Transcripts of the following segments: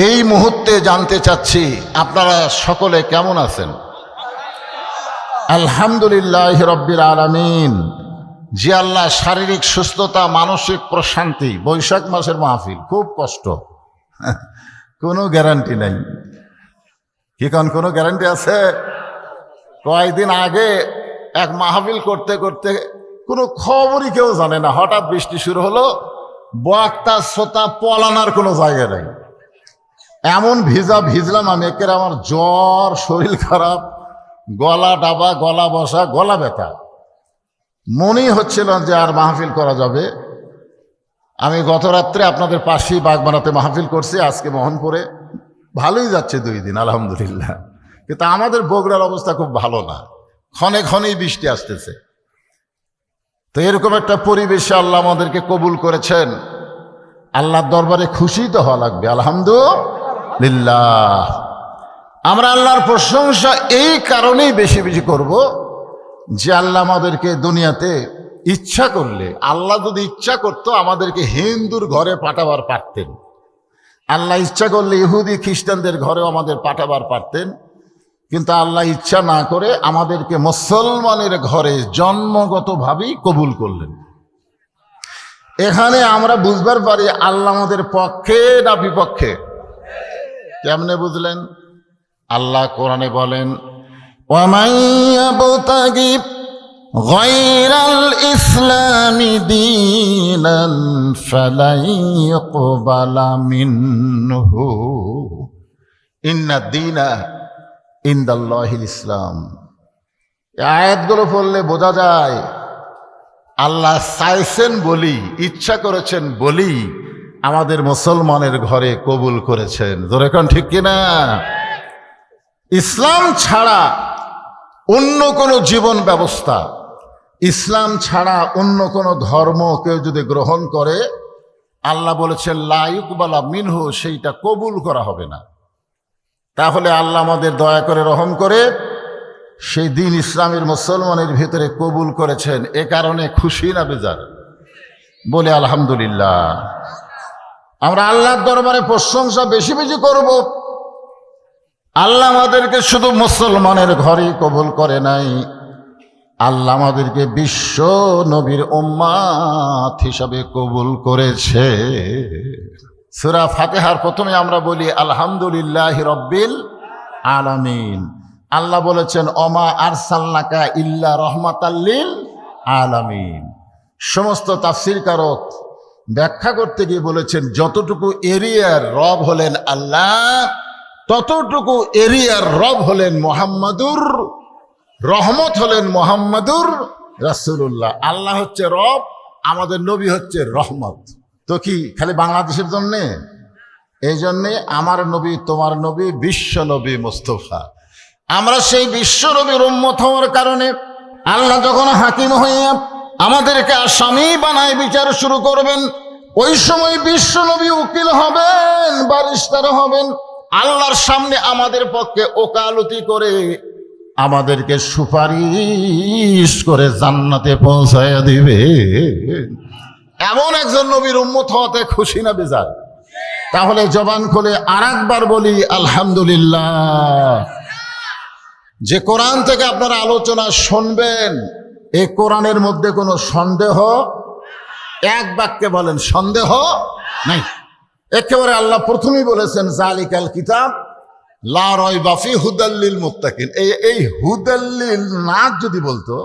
এই মুহূর্তে জানতে চাচ্ছি আপনারা সকলে কেমন আছেন? আলহামদুলিল্লাহ রব্বিল আলামিন। যে আল্লাহ শারীরিক সুস্থতা, মানসিক প্রশান্তি। বৈশাখ মাসের মাহফিল খুব কষ্ট, কোনো গ্যারান্টি নাই। কি কারণ কোনো গ্যারান্টি আছে? কয়েকদিন আগে এক মাহফিল করতে করতে কোনো খবরই কেউ জানে না, হঠাৎ বৃষ্টি শুরু হলো, বক্তা শ্রোতা পলানোর কোনো জায়গা নেই। এমন ভিজলাম আমি, একের আমার জ্বর, শরীর খারাপ, গলা ডাবা, গলা বসা, গলা ব্যথা। মনেই হচ্ছিল যে আর মাহফিল করা যাবে। আমি গত রাত্রে আপনাদের পাশেই বাগবানাতে মাহফিল করছি, আজকে মোহনপুরে। ভালোই যাচ্ছে 2 দিন আলহামদুলিল্লাহ। কিন্তু আমাদের বগুড়ার অবস্থা খুব ভালো না, ক্ষণে ক্ষণেই বৃষ্টি আসতেছে। তো এরকম একটা পরিবেশে আল্লাহ আমাদেরকে কবুল করেছেন। আল্লাহর দরবারে খুশি তো হওয়া লাগবে, আলহামদুলিল্লাহ। আমরা আল্লাহর প্রশংসা এই কারণেই বেশি বেশি করব যে আল্লাহ আমাদেরকে দুনিয়াতে ইচ্ছা করলে, আল্লাহ যদি ইচ্ছা করতো আমাদেরকে হিন্দুর ঘরে পাঠাবার পারতেন। আল্লাহ ইচ্ছা করলে ইহুদি খ্রিস্টানদের ঘরেও আমাদের পাঠাবার পারতেন। কিন্তু আল্লাহ ইচ্ছা না করে আমাদেরকে মুসলমানের ঘরে জন্মগতভাবেই কবুল করলেন। এখানে আমরা বুঝবার পারি আল্লাহ আমাদের পক্ষে না বিপক্ষে। কেমনে বুঝলেন? আল্লাহ কোরআনে বলেন, ওয়ামান ইয়াবতাগি গায়রাল ইসলামি দীনান ফালাই ইউকবালা মিনহু ইন্নাদ দীনা ইনদাল্লাহিল ইসলাম। এই আয়াতগুলো পড়লে বোঝা যায় আল্লাহ চাইছেন বলি, ইচ্ছা করেছেন বলি আমাদের মুসলমানের ঘরে কবুল করেছেন। জোরে কোন ঠিক কিনা? ইসলাম ছাড়া অন্য কোনো জীবন ব্যবস্থা, ইসলাম ছাড়া অন্য কোনো ধর্ম কেউ যদি গ্রহণ করে, আল্লাহ বলেছেন লা ইউকবালা মিনহু, সেইটা কবুল করা হবে না। তাহলে আল্লাহ আমাদের দয়া করে রহম করে সেই দিন ইসলামের মুসলমানের ভিতরে কবুল করেছেন। এ কারণে খুশি না বেজার? বলে আলহামদুলিল্লাহ। আমরা আল্লাহর দরবারে প্রশংসা বেশি বেশি করব। আল্লাহ আমাদেরকে শুধু মুসলমানের ঘরেই কবুল করে নাই, আল্লাহ আমাদেরকে বিশ্ব নবীর উম্মাত হিসাবে কবুল করেছে। সূরা ফাতিহার প্রথমে আমরা বলি আলহামদুলিল্লাহি রব্বিল আলামিন। আল্লাহ বলেছেন ওমা আরসালনাকা ইল্লা রাহমাতাল লিল আলামিন। সমস্ত তাফসীরকারক ব্যাখ্যা করতে গিয়ে বলেছেন যতটুকু এরিয়ার রব হলেন আল্লাহ, ততটুকু এরিয়ার রব হলেন মুহাম্মাদুর, রহমত হলেন মুহাম্মাদুর রাসূলুল্লাহ। আল্লাহ হচ্ছে রব, আমাদের নবী হচ্ছে রহমত। তো কি খালি বাংলাদেশের জন্যে? এই জন্যে আমার নবী, তোমার নবী, বিশ্ব নবী মুস্তাফা। আমরা সেই বিশ্ব নবীর উম্মত হওয়ার কারণে আল্লাহ যখন হাকিম হয়ে আমাদেরকে আসামি বানায় বিচার শুরু করবেন, ওই সময় বিশ্ব নবী উকিল হবেন, বারিস্তার হবেন। আল্লাহর সামনে আমাদের পক্ষে ওকালতি করে আমাদেরকে সুপারিশ করে জান্নাতে পৌঁছায়া দিবে। এমন একজন নবীর উম্মত হওয়াতে খুশি না বেজার? তাহলে জবান খুলে আরেকবার বলি আলহামদুলিল্লাহ। যে কোরআন থেকে আপনারা আলোচনা শুনবেন, এই কোরআনের মধ্যে কোনো সন্দেহ, এক বাক্যে বলেন সন্দেহ নাই। একেবারে আল্লাহ প্রথমেই বলেছেন জালিকাল কিতাব লা রাইবা ফি হুদাল লিল মুত্তাকিন। এই হুদাল লিল নাস যদি বলতো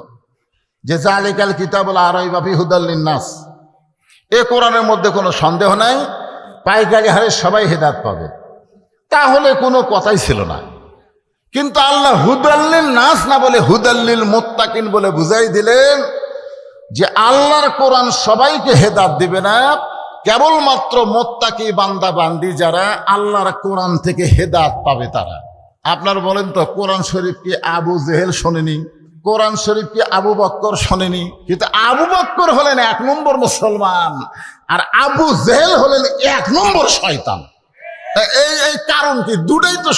যে জালিকাল কিতাব লা রাইবা ফি হুদাল লিন নাস, এ কোরআনের মধ্যে কোনো সন্দেহ নাই, পাইকারি হারে সবাই হেদায়েত পাবে, তাহলে কোনো কথাই ছিল না। কিন্তু আল্লাহ হুদাল্লিল নাস না বলে হুদাল্লিল মুত্তাকিন বলে বুঝাই দিলেন যে আল্লাহর কোরআন সবাইকে হেদায়েত দিবে না, কেবলমাত্র মুত্তাকি বান্দা বান্দি যারা আল্লাহর কোরআন থেকে হেদায়েত পাবে তারা। আপনার বলেন তো, কোরআন শরীফ কি আবু জেহেল শোনেনি? কোরআন শরীফ কি আবু বক্কর শোনেনি? কিন্তু আবু বক্কর হলেন 1 নম্বর মুসলমান, আর আবু জেহেল হলেন 1 নম্বর শয়তান। এই কারণ কি? দুটাই তো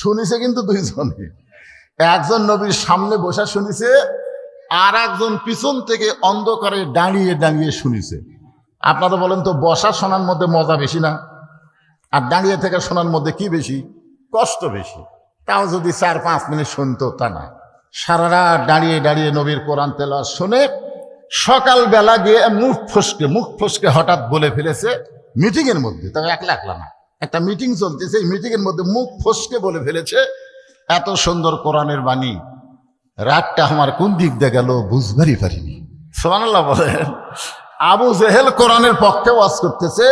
শুনিছে কিন্তু দুইজনে। একজন নবীর সামনে বসে শুনিছে, আর একজন পিছন থেকে অন্ধকারে দাঁড়িয়ে দাঁড়িয়ে শুনিছে। আপনারা বলেন তো, বসা শোনার মধ্যে মজা বেশি না? আর দাঁড়িয়ে থেকে শোনার মধ্যে কি বেশি? কষ্ট বেশি। তাও যদি 4-5 মিনিট শুনতো তা না, সারা রাত দাঁড়িয়ে দাঁড়িয়ে নবীর কোরআন তেলাওয়াত শুনে সকালবেলা গিয়ে মুখ ফসকে হঠাৎ বলে ফেলেছে মিটিংয়ের মধ্যে, তবে একলা না, একটা মিটিং চলতেছে, এই মিটিংয়ের মধ্যে মুখ ফসকে বলে ফেলেছে, এত সুন্দর কোরআনের বাণী, রাতটা আমার কোন দিক দিয়ে গেল বুঝবারই পারিনি। সুবহানাল্লাহ বলেন। আবু জেহেল কোরআনের পক্ষে ওয়াজ করতেছে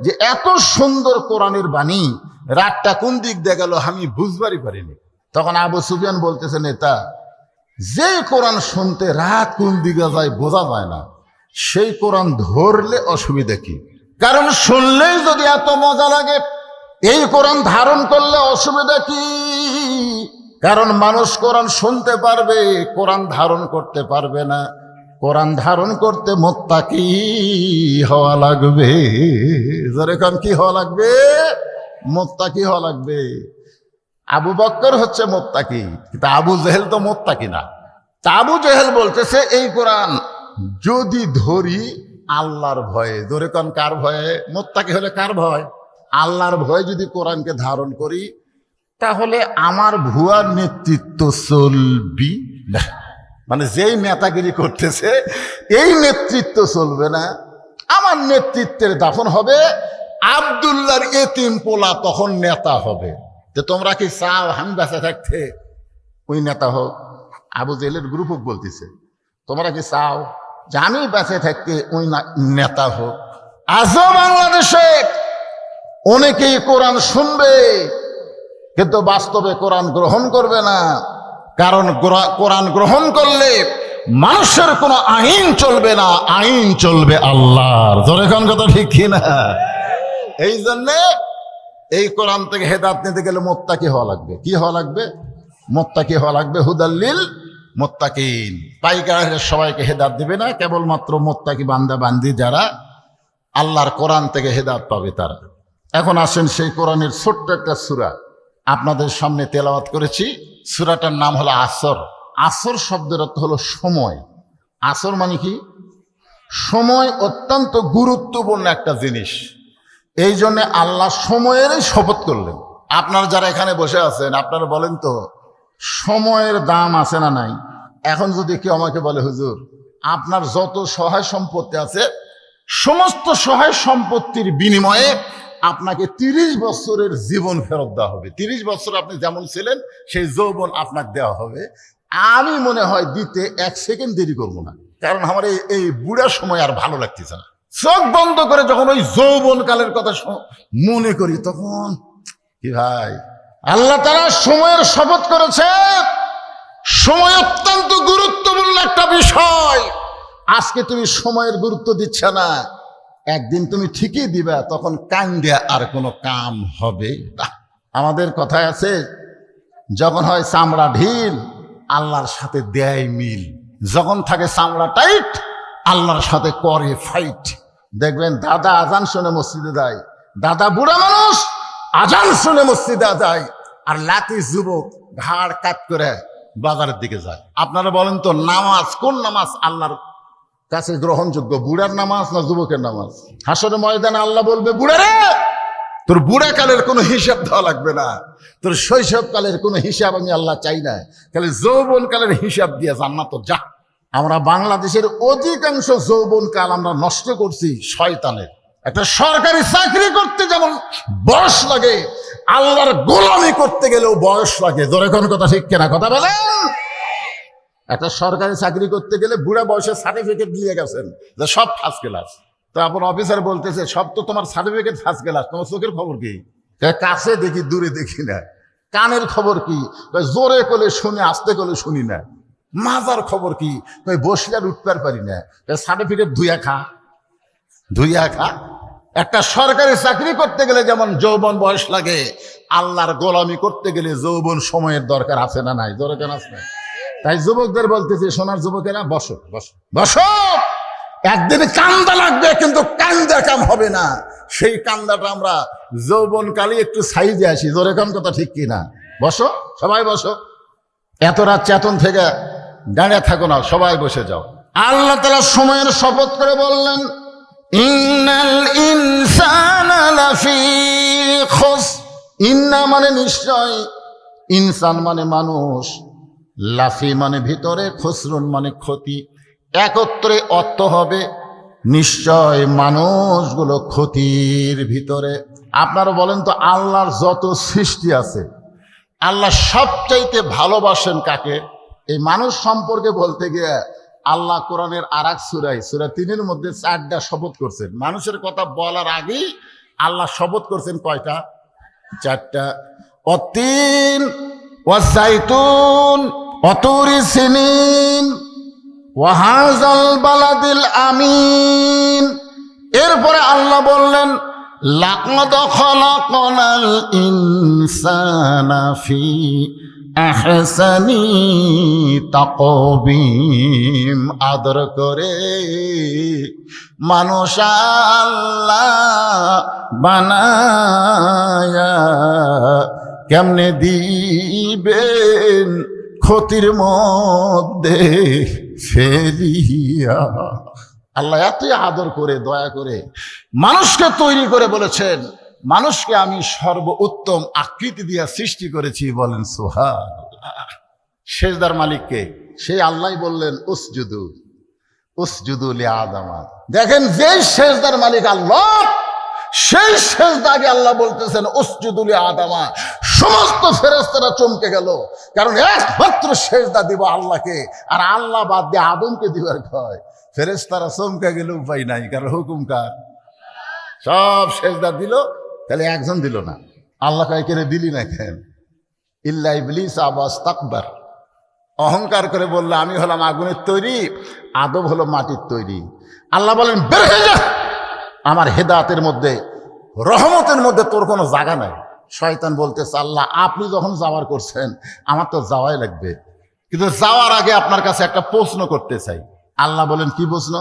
যে এত সুন্দর কোরআনের বাণী, রাতটা কোন দিক দিয়ে গেল আমি বুঝবারই পারিনি। তখন আবু সুফিয়ান বলতেছে, নেতা, যে কোরআন শুনতে রাত কোন দিকে যায় বোঝা যায় না, সেই কোরআন ধরলে অসুবিধা কি? কারণ শুনলেই যদি এত মজা লাগে, এই কোরআন ধারণ করলে অসুবিধা কি? কারণ মানুষ কোরআন শুনতে পারবে, কোরআন ধারণ করতে পারবে না। কোরআন ধারণ করতে মুত্তাকি হওয়া লাগবে। যেরকম কি হওয়া লাগবে? মুত্তাকি হওয়া লাগবে। আবু বকর হচ্ছে মুত্তাকি, কিন্তু আবু জেহেল তো মুত্তাকি না। তা আবু জেহেল বলতেছে এই কোরআন যদি ধরি আল্লাহর ভয়ে, যেরকম কার ভয়ে? মুত্তাকি হলে কার ভয়? আল্লাহর ভয়ে যদি কোরআনকে ধারণ করি, তাহলে আমার ভুয়ার নেতৃত্ব চলবি না। মানে যেই নেতাগিরি করতেছে এই নেতৃত্ব চলবে না, আমার নেতৃত্বের দাফন হবে, আব্দুল্লাহর এতিম পোলা তখন নেতা হবে। যে তোমরা কি চাও আমি বেঁচে থাকতে ওই নেতা হোক? আবু জেহেলের গ্রুপ বলতেছে, তোমরা কি চাও যে আমি বেঁচে থাকতে ওই নেতা হোক? আজও বাংলাদেশে অনেকেই কোরআন শুনবে, কিন্তু বাস্তবে কোরআন গ্রহণ করবে না। কারণ কোরআন গ্রহণ করলে মানুষের কোনো আইন চলবে না, আইন চলবে আল্লাহর। জোরে কোন কথা ঠিক কিনা? এই জন্যে এই কোরআন থেকে হেদায়েত নিতে গেলে মুত্তাকি হওয়া লাগবে। কি হওয়া লাগবে? মুত্তাকি হওয়া লাগবে। হুদাল্লিল মুত্তাকিন। পাইকার সবাইকে হেদায়েত দিবে না, কেবলমাত্র মুত্তাকি বান্দা বান্দি যারা আল্লাহর কোরআন থেকে হেদায়েত পাবে তারা। এখন আসেন সেই কোরআনের ছোট্ট একটা সূরা আপনাদের সামনে তেলাওয়াত করেছি। সূরাটার নাম হলো আসর। আসর শব্দের অর্থ হলো সময়। আসর মানে কি? সময় অত্যন্ত গুরুত্বপূর্ণ একটা জিনিস। এই জন্য আল্লাহ সময়েরই শপথ করলেন। আপনারা যারা এখানে বসে আছেন, আপনারা বলেন তো সময়ের দাম আছে না নাই? এখন যদি কেউ আমাকে বলে, হুজুর আপনার যত সহায় সম্পত্তি আছে, সমস্ত সহায় সম্পত্তির বিনিময়ে আপনাকে 30 বছরের জীবন ফেরত দেওয়া হবে। 30 বছর আপনি যেমন ছিলেন সেই যৌবন আপনাকে দেওয়া হবে। আমি মনে হয় দিতে 1 সেকেন্ড দেরি করবো না, কারণ আমার এই বুড়া সময় আর ভালো লাগতেছে না। চোখ বন্ধ করে যখন ওই যৌবন কালের কথা মনে করি, তখন কি ভাই, আল্লাহ তাআলা সময়ের শপথ করেছে। সময় অত্যন্ত গুরুত্বপূর্ণ একটা বিষয়। আজকে তুমি সময়ের গুরুত্ব দিচ্ছ না, একদিন তুমি ঠিকই দিবা, তখন কান দেয়া আর কোনো কাম হবে না। আমাদের কথায় আছে, যখন হয় চামড়া ঢিল আল্লাহর সাথে দেয় মিল, যখন থাকে চামড়া টাইট আল্লাহর সাথে করে ফাইট। দেখবেন দাদা আজান শুনে মসজিদে যায়, দাদা বুড়া মানুষ আজান শুনে মসজিদে যায়, আর লাতি যুবক ঘাড় কাট করে বাজারের দিকে যায়। আপনারা বলেন তো নামাজ, কোন নামাজ আল্লাহর কাছে গ্রহণযোগ্য? বুড়ার নামাজ না যুবকের নামাজ? হাসরের ময়দানে আল্লাহ বলবে, বুড়া রে, তোর বুড়া কালের কোনো হিসাব দেওয়া লাগবে না, তোর শৈশব কালের কোনো হিসাব আমি আল্লাহ চাই না, খালি যৌবন কালের হিসাব দিয়ে জান্নাত যা। আমরা বাংলাদেশের অধিকাংশ যৌবন কাল আমরা নষ্ট করছি শয়তানের। একটা সরকারি চাকরি করতে যেমন বয়স লাগে, আল্লাহর গোলামি করতে গেলেও বয়স লাগে। জোরে কোন কথা ঠিক কিনা? কথা বলেন। একটা সরকারি চাকরি করতে গেলে বুড়া বয়সে সার্টিফিকেট দিয়ে গেছেন যে সব ফার্স্ট ক্লাস। তো আপনার অফিসার বলতেছে, সব তো তোমার সার্টিফিকেট ফার্স্ট ক্লাস, তোমার চোখের খবর কি? কাছে দেখি দূরে দেখি না। কানের খবর কি? জোরে করলে শুনি, আস্তে করলে শুনি না। মাজার খবর কি? বসলে আর উঠতে পারি না। সার্টিফিকেট ধুইয়া খা। একটা সরকারি চাকরি করতে গেলে যেমন যৌবন বয়স লাগে, আল্লাহর গোলামি করতে গেলে যৌবন সময়ের দরকার আছে না নাই? জোরে কেন আছে? তাই যুবকদের বলতেছি, সোনার যুবকেরা, বসো বসো বসো। একদিন কান্দা লাগবে, কিন্তু কান্দা কাম হবে না। সেই কান্দাটা আমরা যৌবনকালে একটু সাইজে আসি। জোরে কোন কথা ঠিক কিনা? বসো, সবাই বসো। এত রাত চেতন থেকে দাঁড়িয়ে থাকো না, সবাই বসে যাও। আল্লাহ তাআলা সময়ের শপথ করে বললেন, ইন্নাল ইনসানা লাফি খুস, ইন্না মানে নিশ্চয়, ইনসান মানে মানুষ, লাফি মানে ভিতরে, খুসরুন মানে ক্ষতি। একত্রে অর্থ হবে নিশ্চয় মানুষগুলো ক্ষতির ভিতরে। আপনারা বলেন তো, আল্লাহর যত সৃষ্টি আছে আল্লাহ সবচাইতে ভালোবাসেন কাকে? এই মানুষ সম্পর্কে বলতে গিয়ে আল্লাহ কোরআনের আর এক সূরায়, সূরা 3-এর মধ্যে 4টা শপথ করছেন। মানুষের কথা বলার আগেই আল্লাহ শপথ করছেন কয়টা? 4টা। অতীন ওয়াজাইতুন ওয়াতুরি সিনিন ওয়াহাজাল বালাদিল আমিন। এরপরে আল্লাহ বললেন লাকাদ খালাকনাল ইনসানা ফি আহসানি তাকবীম। আদর করে মানুষ আল্লাহ বানায়া কেমনে দিবেন ক্ষতির মধ্যে ফেলিয়া। আল্লাহ এতই আদর করে দয়া করে মানুষকে তৈরি করে বলেছেন, মানুষকে আমি সর্বোত্তম আকৃতি দিয়া সৃষ্টি করেছি। বলেন সুবহানাল্লাহ। সেজদার মালিককে সেই আল্লাহ বললেন উসজুদু উসজুদু লি আদামা। দেখেন, যেই সেজদার মালিক আল্লাহ, সেই সেজদাকে আল্লাহ বলতেছেন উসজুদু লি আদামা। সমস্ত ফেরেশতারা চমকে গেল, কারণ একমাত্র সেজদা দিব আল্লাহকে, আর আল্লাহ বাদ দিয়ে আদমকে দিবার কয়। ফেরেশতারা চমকে গেল, উপায় নাই, কারণ হুকুম কার? সব সেজদা দিল, তাহলে একজন দিল না। আল্লাহ কয় কেন দিলি না কেন? ইল্লা ইবলিস আবা ইস্তাকবার, অহংকার করে বলল আমি হলাম আগুনের তৈরি, আদম হলো মাটির তৈরি। আল্লাহ বলেন বের হয়ে যা, আমার হেদায়েতের মধ্যে, রহমতের মধ্যে তোর কোনো জায়গা নাই। শয়তান বলতেছে আল্লাহ আপনি যখন যাওয়ার করছেন আমার তো যাওয়াই লাগবে, কিন্তু যাওয়ার আগে আপনার কাছে একটা প্রশ্ন করতে চাই। আল্লাহ বলেন কি প্রশ্ন?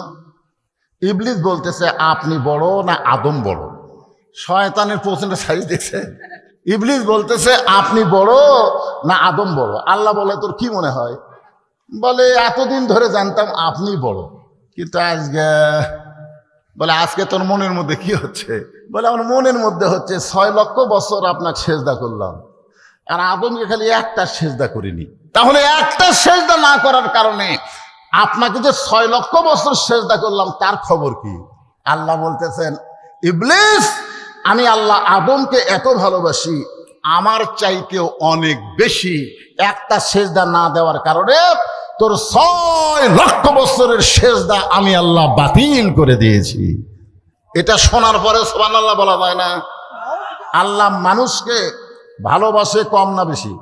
ইবলিস বলতেছে আপনি বড় না আদম বড়? শয়তানের প্রশ্নটা সাইজ দেখছে। ইবলিস বলতেছে আপনি বড় না আদম বড়? আল্লাহ বলে তোর কি মনে হয়? বলে এতদিন ধরে জানতাম আপনি বড়, কিন্তু আজকে তোর মনের মধ্যে কি হচ্ছে? বলে আমার মনের মধ্যে হচ্ছে 6 লক্ষ বছর আপনাকে সেজদা করলাম, আর আদমকে খালি একটা সেজদা করিনি। তাহলে একটা সেজদা না করার কারণে আপনাকে যে 6 লক্ষ বছর সেজদা করলাম তার খবর কি? আল্লাহ বলতেছেন ইবলিস আমি আল্লাহ আদমকে এত ভালোবাসি, আমার চাইতেও অনেক বেশি। একটা সেজদা না দেওয়ার কারণে তোর 6 লক্ষ বছরের সেজদা আমি আল্লাহ বাতিল করে দিয়েছি। এটা শোনার পরে সুবহানাল্লাহ বলা যায় না? আল্লাহ মানুষকে ভালোবাসে কম না বেশি?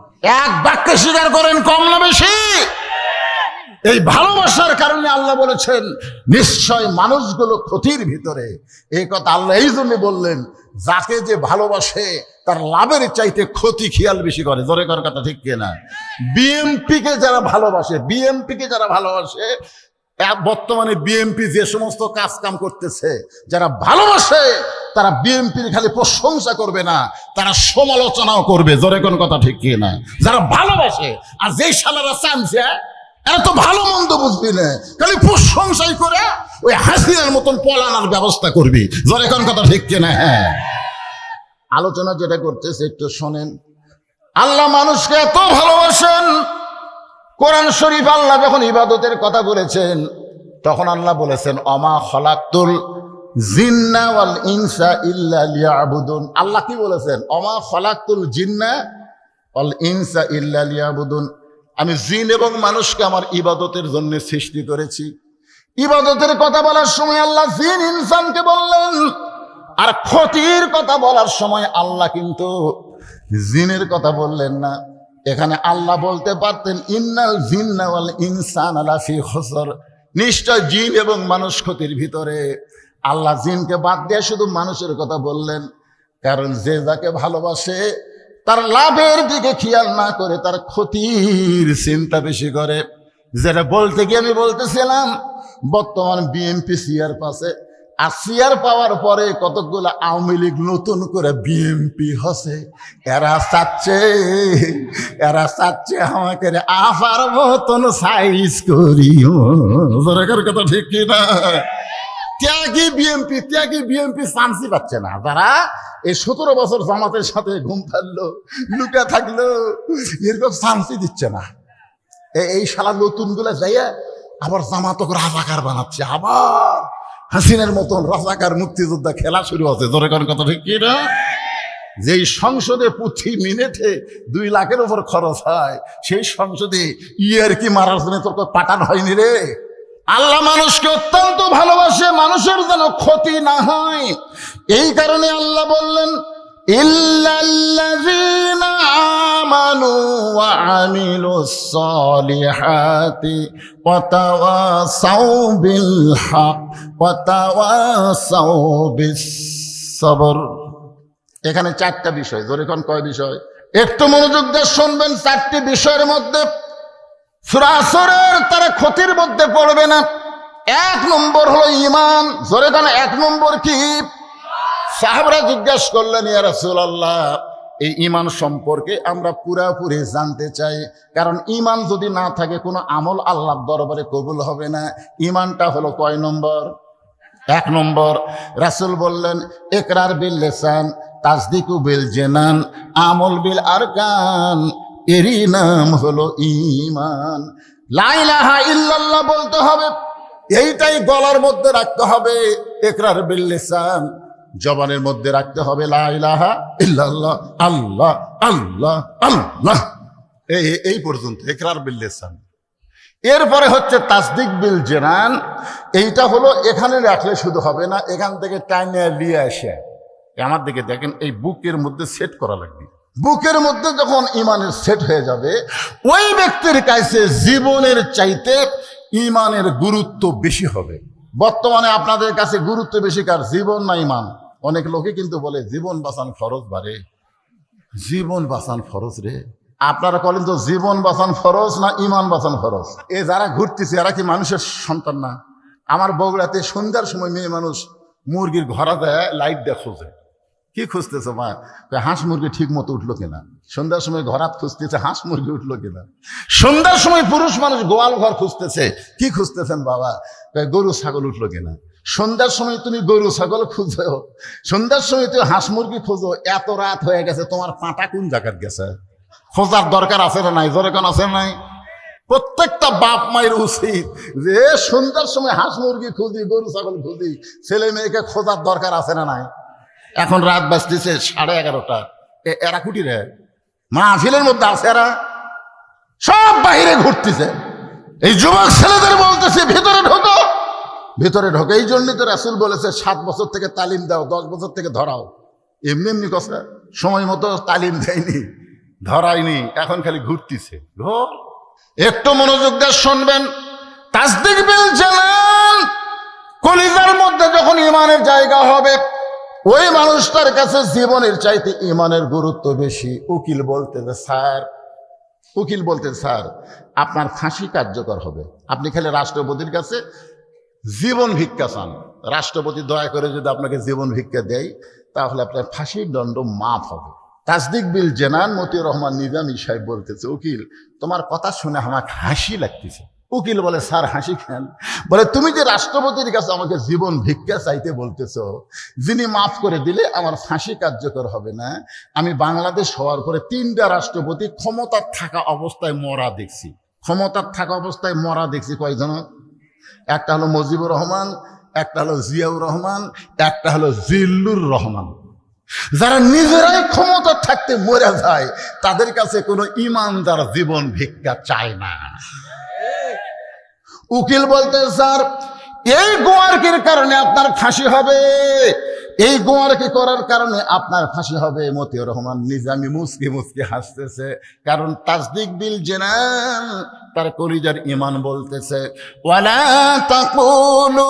এক বাক্যে স্বীকার করেন, কম না বেশি? এই ভালোবাসার কারণে আল্লাহ বলেছেন নিশ্চয় মানুষগুলো ক্ষতির ভিতরে। এই কথা আল্লাহ এই জন্য বললেন, যাকে যে ভালোবাসে তার লাভের চাইতে ক্ষতি খেয়াল বেশি করে। জোরে করার কথা ঠিক কিনা? বিএমপিকে যারা ভালোবাসে, বর্তমানে বিএমপি যে সমস্ত কাজ কাম করতেছে, যারা ভালোবাসে তারা বিএমপির খালি প্রশংসা করবে না, তারা সমালোচনাও করবে। জোরে কোন কথা ঠিক কিনা? যারা ভালোবাসে। আর যেই শালারা চানছে এরা তো ভালো মন্দ বুঝবি না, খালি প্রশংসাই করে ওই হাসিনার মতন পলানোর ব্যবস্থা করবি। জোরে কোন কথা ঠিক কিনা? হ্যাঁ, আলোচনা যেটা করতেছে একটু শোনেন। আল্লাহ মানুষকে এত ভালোবাসেন, কোরআন শরীফ আল্লাহ যখন ইবাদতের কথা বলেছেন তখন আল্লাহ বলেছেন অমা খলাকতুল জিন্না ওয়াল ইনসা ইল্লা লিয়াবুদুন। আল্লাহ কি বলেছেন? অমা খলাকতুল জিন্না ওয়াল ইনসা ইল্লা লিয়াবুদুন। আমি জিন এবং মানুষকে আমার ইবাদতের জন্য সৃষ্টি করেছি। ইবাদতের কথা বলার সময় আল্লাহ জিন ইনসানকে বললেন, আর ক্ষতির কথা বলার সময় আল্লাহ কিন্তু জিনের কথা বললেন না। এখানে আল্লাহ বলতে পারতেন ইন্নাল জিন্না ওয়াল ইনসানা লাফি খুসর, নিশ্চয় জিন এবং মানুষ ক্ষতির ভিতরে। আল্লাহ জিনকে বাদ দিয়ে শুধু মানুষের কথা বললেন, কারণ যে যাকে ভালোবাসে তার লাভের দিকে খেয়াল না করে তার ক্ষতির চিন্তা বেশি করে। যেটা বলতে গিয়ে আমি বলতেছিলাম, বর্তমান বিএনপি সিআর পাশে, আর সিআর পাওয়ার পরে কতগুলো আওয়ামী লীগ নতুন করে বিএনপি হসে। এরা চাচ্ছে আমাকে আফার মতন সাইজ করিও। কথা ঠিক কিনা? ত্যাগী বিএমপি চান্সই পাচ্ছে না। যারা এই 17 বছর জামাতের সাথে ঘুম থাকলো, লুকা থাকলো, এরকম চান্সই দিচ্ছে না। এই শালা নতুন গুলা যাইয়া আবার জামাতক রাজাকার বানাচ্ছে, আবার হাসিনের মতন রাজাকার মুক্তিযোদ্ধা খেলা শুরু হচ্ছে। জোরে কোন কথা ঠিক কি না? যেই সংসদে প্রতি মিনিটে 2 লাখের উপর খরচ হয়, সেই সংসদে ইয়ার কি মারার জন্য তোর পাঠান হয়নি রে। আল্লাহ মানুষকে অত্যন্ত ভালোবাসে, মানুষের যেন ক্ষতি না হয়। এই কারণে আল্লাহ বললেন, ইল্লাল্লাযীনা আমানু ওয়া আমিলুস সালিহাতি ওয়া তাওয়াসাউ বিল হক ওয়া তাওয়াসাউ বিস সবর। এখানে 4টা বিষয়। জোরে কোন কয় বিষয়? একটু মনোযোগ দিয়ে শুনবেন। 4টি বিষয়ের মধ্যে সূরা আসরের তারা ক্ষতির মধ্যে পড়বে না। 1 নম্বর হলো ঈমান। জোরে কোন 1 নম্বর কি? সাহাবারা জিজ্ঞাসা করলেন, ইয়া রাসূলুল্লাহ, এই ঈমান সম্পর্কে আমরা পুরাপুরি জানতে চাই, কারণ ঈমান যদি না থাকে কোনো আমল আল্লাহর দরবারে কবুল হবে না। ঈমানটা হলো কয় নম্বর? 1 নম্বর। রাসূল বললেন, ইকরার বিল লিসান, তাসদিকু বিল জিনান, আমল বিল আরকান, এরই নাম হলো ঈমান। লা ইলাহা ইল্লাল্লাহ বলতে হবে, এইটাই গলার মধ্যে রাখতে হবে। ইকরার বিল লিসান, জবানের মধ্যে রাখতে হবে লা ইলাহা ইল্লাল্লাহ, আল্লাহ আল্লাহ আল্লাহ, এই পর্যন্ত ইকরার বিল লিসান। এরপরে হচ্ছে তাসদিক বিল জিনান। এইটা হলো এখানে রাখলে শুধু হবে না, এখান থেকে টাইনে নিয়ে আসে আমার দিকে দেখেন, এই বুকের মধ্যে সেট করা লাগবে। বুকের মধ্যে যখন ঈমানের সেট হয়ে যাবে, ওই ব্যক্তির কাছে জীবনের চাইতে ঈমানের গুরুত্ব বেশি হবে। বর্তমানে আপনাদের কাছে গুরুত্ব বেশি কার? জীবন না ঈমান? অনেক লোকে কিন্তু বলে জীবন বাঁচান ফরজ, বারে জীবন বাঁচান ফরজ রে। আপনারা বলেন তো জীবন বাঁচান ফরজ না ঈমান বাঁচান ফরজ? এ যারা ঘুরতেছে এরা কি মানুষের সন্তান না? আমার বগুড়াতে সন্ধ্যার সময় মেয়ে মানুষ মুরগির ঘরা দেয়, লাইট দেয়, খোঁজে। কি খুঁজতেছে মা? হাঁস মুরগি ঠিক মতো উঠলো কিনা। সন্ধ্যার সময় ঘরাত খুঁজতেছে, হাঁস মুরগি উঠলো কিনা। সন্ধ্যার সময় পুরুষ মানুষ গোয়াল ঘর খুঁজতেছে। কি খুঁজতেছেন বাবা? গরু ছাগল উঠলো কিনা। সন্ধ্যার সময় তুমি গরু ছাগল খুঁজো, সন্ধ্যার সময় তুমি হাঁস মুরগি খোঁজো। এত রাত হয়ে গেছে, তোমার পাটা কোন জায়গায় গেছে? খোঁজার দরকার আছে না নাই? জোরে কোন আছে নাই? প্রত্যেকটা বাপ মায়ের উচিত যে সন্ধ্যার সময় হাঁস মুরগি খুঁজি, গরু ছাগল খুঁজি, ছেলে মেয়েকে খোঁজার দরকার আছে না নাই? এখন রাত বাজতেছে 11:30। এরা কুটি রে মাহফিলের মধ্যে আছে, এরা সব বাইরে ঘুরতেছে। এই যুবক ছেলেদের বলতেছে ভিতরে ঢোকো, ভিতরে ঢোকে। এই জন্যই তো রাসূল বলেছে 7 বছর থেকে তালিম দাও, 10 বছর থেকে ধরাও। এমনি এমনি কথা, সময় মতো তালিম দেয়নি, ধরায়নি, এখন খালি ঘুরতেছে। একটু মনোযোগ দিয়ে শুনবেন। তাসদিক বিল জিনান, কলিজার মধ্যে যখন ঈমানের জায়গা হবে, ওই মানুষটার কাছে জীবনের চাইতে ঈমানের গুরুত্ব বেশি। উকিল বলতেছে স্যার আপনার ফাঁসি কার্যকর হবে। আপনি খালি রাষ্ট্রপতির কাছে জীবন ভিক্ষা চান, রাষ্ট্রপতি দয়া করে যদি আপনাকে জীবন ভিক্ষা দেয়, তাহলে আপনার ফাঁসির দণ্ড মাফ হবে। তাসদিক বিল জিনান, মতিউর রহমান নিজামী সাহেব বলতেছে, উকিল তোমার কথা শুনে আমার হাসি লাগতেছে। উকিল বলে, স্যার হাসি খান? বলে, তুমি যে রাষ্ট্রপতির কাছে আমাকে জীবন ভিক্ষা চাইতে বলতেছ, যিনি মাফ করে দিলে আমার ফাঁসি কার্যকর হবে না। আমি বাংলাদেশ হওয়ার পরে 3টা রাষ্ট্রপতি ক্ষমতার থাকা অবস্থায় মরা দেখছি। ক্ষমতার থাকা অবস্থায় মরা দেখছি কয়জন? একটা হলো মুজিবুর রহমান, একটা হলো জিয়াউর রহমান, একটা হলো জিল্লুর রহমান। যারা নিজেরাই ক্ষমতা থাকতে মরে যায়, তাদের কাছে কোনো ইমানদার জীবন ভিক্ষা চায় না। উকিল বলতে, স্যার এই গোয়ারকির কারণে আপনার ফাঁসি হবে, এই গোয়ারকি করার কারণে আপনার ফাঁসি হবে। মতিউর রহমান নিজামী মুচকি মুচকি হাসতেছে, কারণ তাসদিক বিল জিনান, তার কলিজার ঈমান বলতেছে, ওয়ালা তাকুলু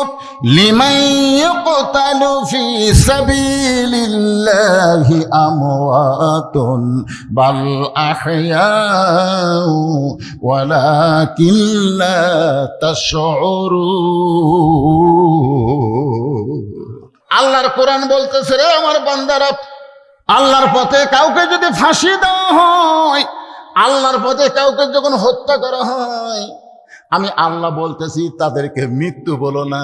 লিমান ইয়ুকতালু ফি সাবিলিল্লাহি আমওয়াতুন বাল আহইয়াউ ওয়ালাকিন লা তাশউরুন। আল্লাহর কোরআন বলতেছে, রে আমার বান্দারা, আল্লাহর পথে কাউকে যদি ফাঁসি দেওয়া হয়, আল্লাহর পথে কাউকে যখন হত্যা করা হয়, আমি আল্লাহ বলতেছি তাদেরকে মৃত্যু বলো না,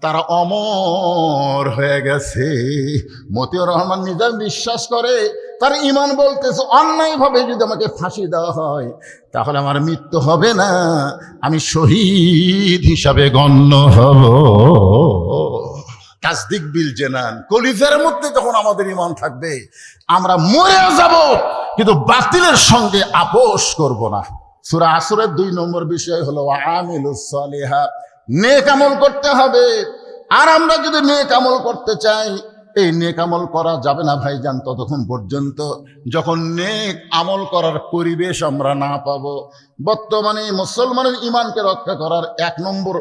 তারা অমর হয়ে গেছে। মতিউর রহমান নিজাম বিশ্বাস করে তার ঈমান বলতেছে অন্যায়ভাবে যদি আমাকে ফাঁসি দেওয়া হয় তাহলে আমার মৃত্যু হবে না, আমি শহীদ হিসাবে গণ্য হব। তাসদিক বিল জেনান, কলিজার মধ্যে যখন আমাদের ঈমান থাকবে আমরা মরে যাব কিন্তু বাতিলের সঙ্গে আপোষ করব না। সূরা আসরের 2 নম্বর বিষয় হলো আমিলুস সালিহাত, নেক আমল করতে হবে। আর আমরা যদি নেক আমল করতে চাই, এই নেক আমল করা যাবে না ভাইজান ততক্ষণ পর্যন্ত যখন নেক আমল করার পরিবেশ আমরা না পাবো। বর্তমানে মুসলমানের ঈমানকে রক্ষা করার 1 নম্বর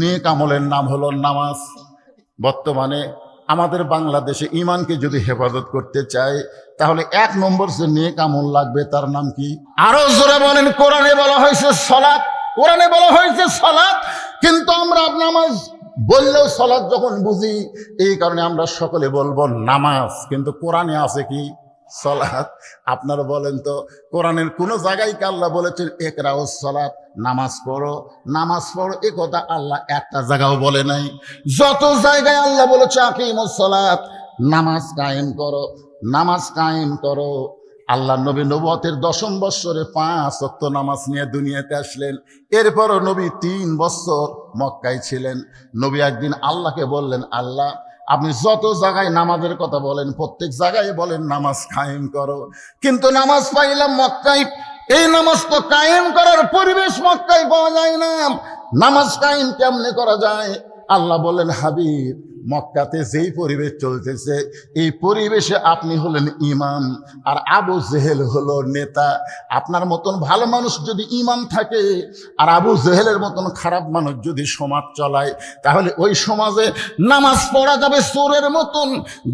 নেক আমলের নাম হলো নামাজ। বর্তমানে আমাদের বাংলাদেশে ঈমানকে যদি হেফাজত করতে চাই তাহলে 1 নম্বর যে নেক আমল লাগবে তার নাম কি? আরো জোরে বলেন। কোরআনে বলা হয়েছে সালাত, কোরআনে বলা হয়েছে সালাত, কিন্তু আমরা নামাজ বললেও সালাত যখন বুঝি এই কারণে আমরা সকলে বলবো নামাজ, কিন্তু কোরআনে আছে কি? সালাত। আপনারা বলেন তো কোরআনের কোন জায়গায় কি আল্লাহ বলেছেন ইকরাউস সালাত, নামাজ পড়ো, নামাজ পড়ো? এ কথা আল্লাহ একটা জায়গাও বলে নাই। যত জায়গায় আল্লাহ বলেছে আকিমুস সালাত, নামাজ কায়েম করো, নামাজ কায়েম করো। আল্লাহ নবী নবুয়তের 10ম বৎসরে 5 ওয়াক্ত নামাজ নিয়ে দুনিয়াতে আসলেন। এরপরও নবী 3 বছর মক্কায় ছিলেন। নবী একদিন আল্লাহকে বললেন, আল্লাহ আপনি যত জায়গায় নামাজের কথা বলেন প্রত্যেক জায়গায় বলেন নামাজ কায়েম করো, কিন্তু নামাজ পাইলাম মক্কায়, এই নামাজ তো কায়েম করার পরিবেশ মক্কায় পাওয়া যায় না। নামাজ কায়েম কেমনে করা যায়? আল্লাহ বললেন, হাবিব মক্কাতে যেই পরিবেশ চলতেছে এই পরিবেশে আপনি হলেন ইমাম আর আবু জেহেল হলো নেতা। আপনার মতন ভালো মানুষ যদি ইমাম থাকে আর আবু জেহেলের মতন খারাপ মানুষ যদি সমাজ চলায় তাহলে ওই সমাজে নামাজ পড়া যাবে চোরের মতন।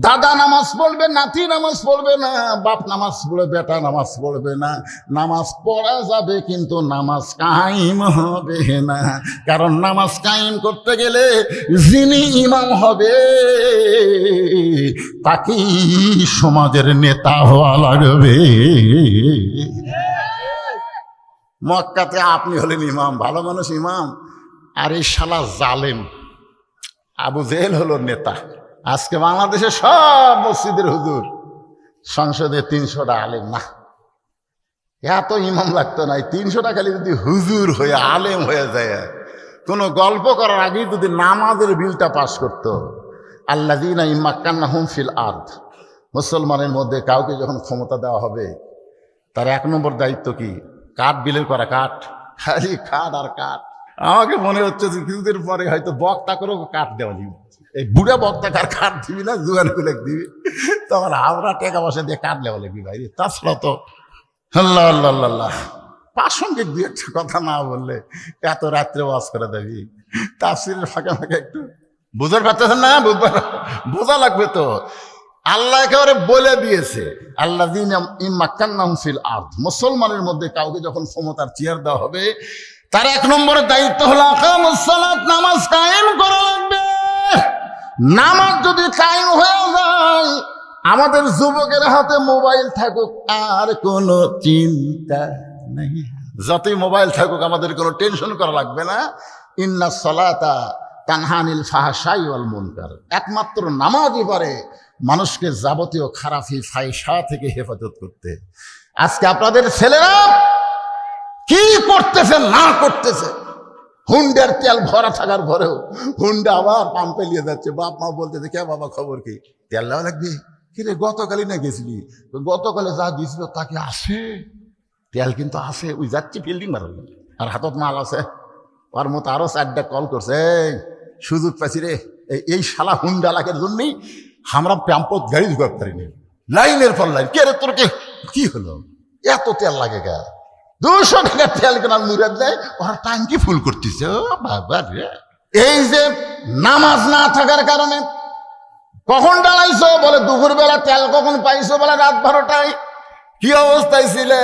দাদা নামাজ পড়বে, নাতি নামাজ পড়বে না, বাপ নামাজ পড়বে, বেটা নামাজ পড়বে না। নামাজ পড়া যাবে কিন্তু নামাজ কায়েম হবে না, কারণ নামাজ কায়েম করতে গেলে যিনি ইমাম হবে তাকেই সমাজের নেতা হওয়া লাগবে। মক্কাতে আপনি হলেন ইমাম, ভালো মানুষ ইমাম, আর এই শালা জালেম আবু জেহেল হলো নেতা। আজকে বাংলাদেশে সব মসজিদের হুজুর, সংসদে 300টা আলেম। না, এত ইমাম লাগতো না, 300টা খালি যদি হুজুর হয়ে আলেম হয়ে যায়, কোনো গল্প করার আগেই যদি নামাজের বিলটা পাশ করত। আল্লাযীনা ইম্মাক্কান্নাহুম ফিল আরদ, মুসলমানের মধ্যে কাউকে যখন ক্ষমতা দেওয়া হবে তার 1 নম্বর দায়িত্ব কি? কাঠ বিলের করা, কাঠ, খালি কাঠ আর কাঠ। আমাকে মনে হচ্ছে যে কিছুদিন পরে হয়তো বক্তা করেও কাঠ দেওয়া দিবি, এই বুড়া বক্তা কার কাঠ দিবি না, জুয়ান গুলো দিবি, তখন আমরা টাকা পয়সা দিয়ে কাঠ দেওয়া লাগবি ভাই। তাছাড়া তো আল্লাহ আল্লাহ আল্লাহ প্রাসঙ্গিক 2-1টা কথা না বললে এত রাত্রে ওয়াজ করে দেবি। তাফসীরের ফাঁকে ফাঁকে একটু বুঝার পারতেছেন না? বোঝা লাগবে তো। আল্লাহ একেবারে বলে দিয়েছে, আল্লাযীনা ইম্মাক্কান্নাহুম ফিল আরদ, মুসলমানের মধ্যে কাউকে যখন ক্ষমতার চেয়ার দেওয়া হবে তার 1 নম্বরের দায়িত্ব হলো আকামুস সালাত, নামাজ কায়েম করা লাগবে। নামাজ যদি কায়েম হয়ে যায়, আমাদের যুবকের হাতে মোবাইল থাকুক আর কোনো চিন্তা নেই, যতই মোবাইল থাকুক আমাদের কোনো টেনশন করা লাগবে না। ইন্নাস সালাতা তানহা আনিল ফাহশাই ওয়াল মুনকার, একমাত্র নামাজই পারে মানুষকে যাবতীয় খারাপি ফাহিশা থেকে হেফাজত করতে। আজকে আপনাদের ছেলেরা কি করতেছে না করতেছে, হুন্ডার তেল ভরা থাকার পরেও হুন্ডা আবার পাম্পে নিয়ে যাচ্ছে। বাপ মা বলতেছে, কে বাবা খবর কি, তেল নেওয়া লাগবে? কিরে গতকালই না গেছিলি? গতকালে যা দিয়েছিল তাকে আসে, তেল কিন্তু আসে, ওই যাচ্ছি ফিল্ডিং মারল আর হাতত মাল আছে। ওর মতো আরো 4টা কল করছে, সুযোগ পাইছি রে, এই শালা হুন্ডা লাখের জন্যই আমরা প্যাম্পত গাড়ি ঢুকাতে পারিনি, লাইনের পর লাইন। কে রে তোর কি হলো, এত তেল লাগে গা? 200 টাকা তেল কেনার মুরাদ দেয়, ওর ট্যাঙ্কি ফুল করতেছে। ও বাবা রে, এই যে নামাজ না থাকার কারণে কখন ডালাইছো বলে দুপুরবেলা, তেল কখন পাইছো বলে রাত 12টায়। কি অবস্থায় ছিলে?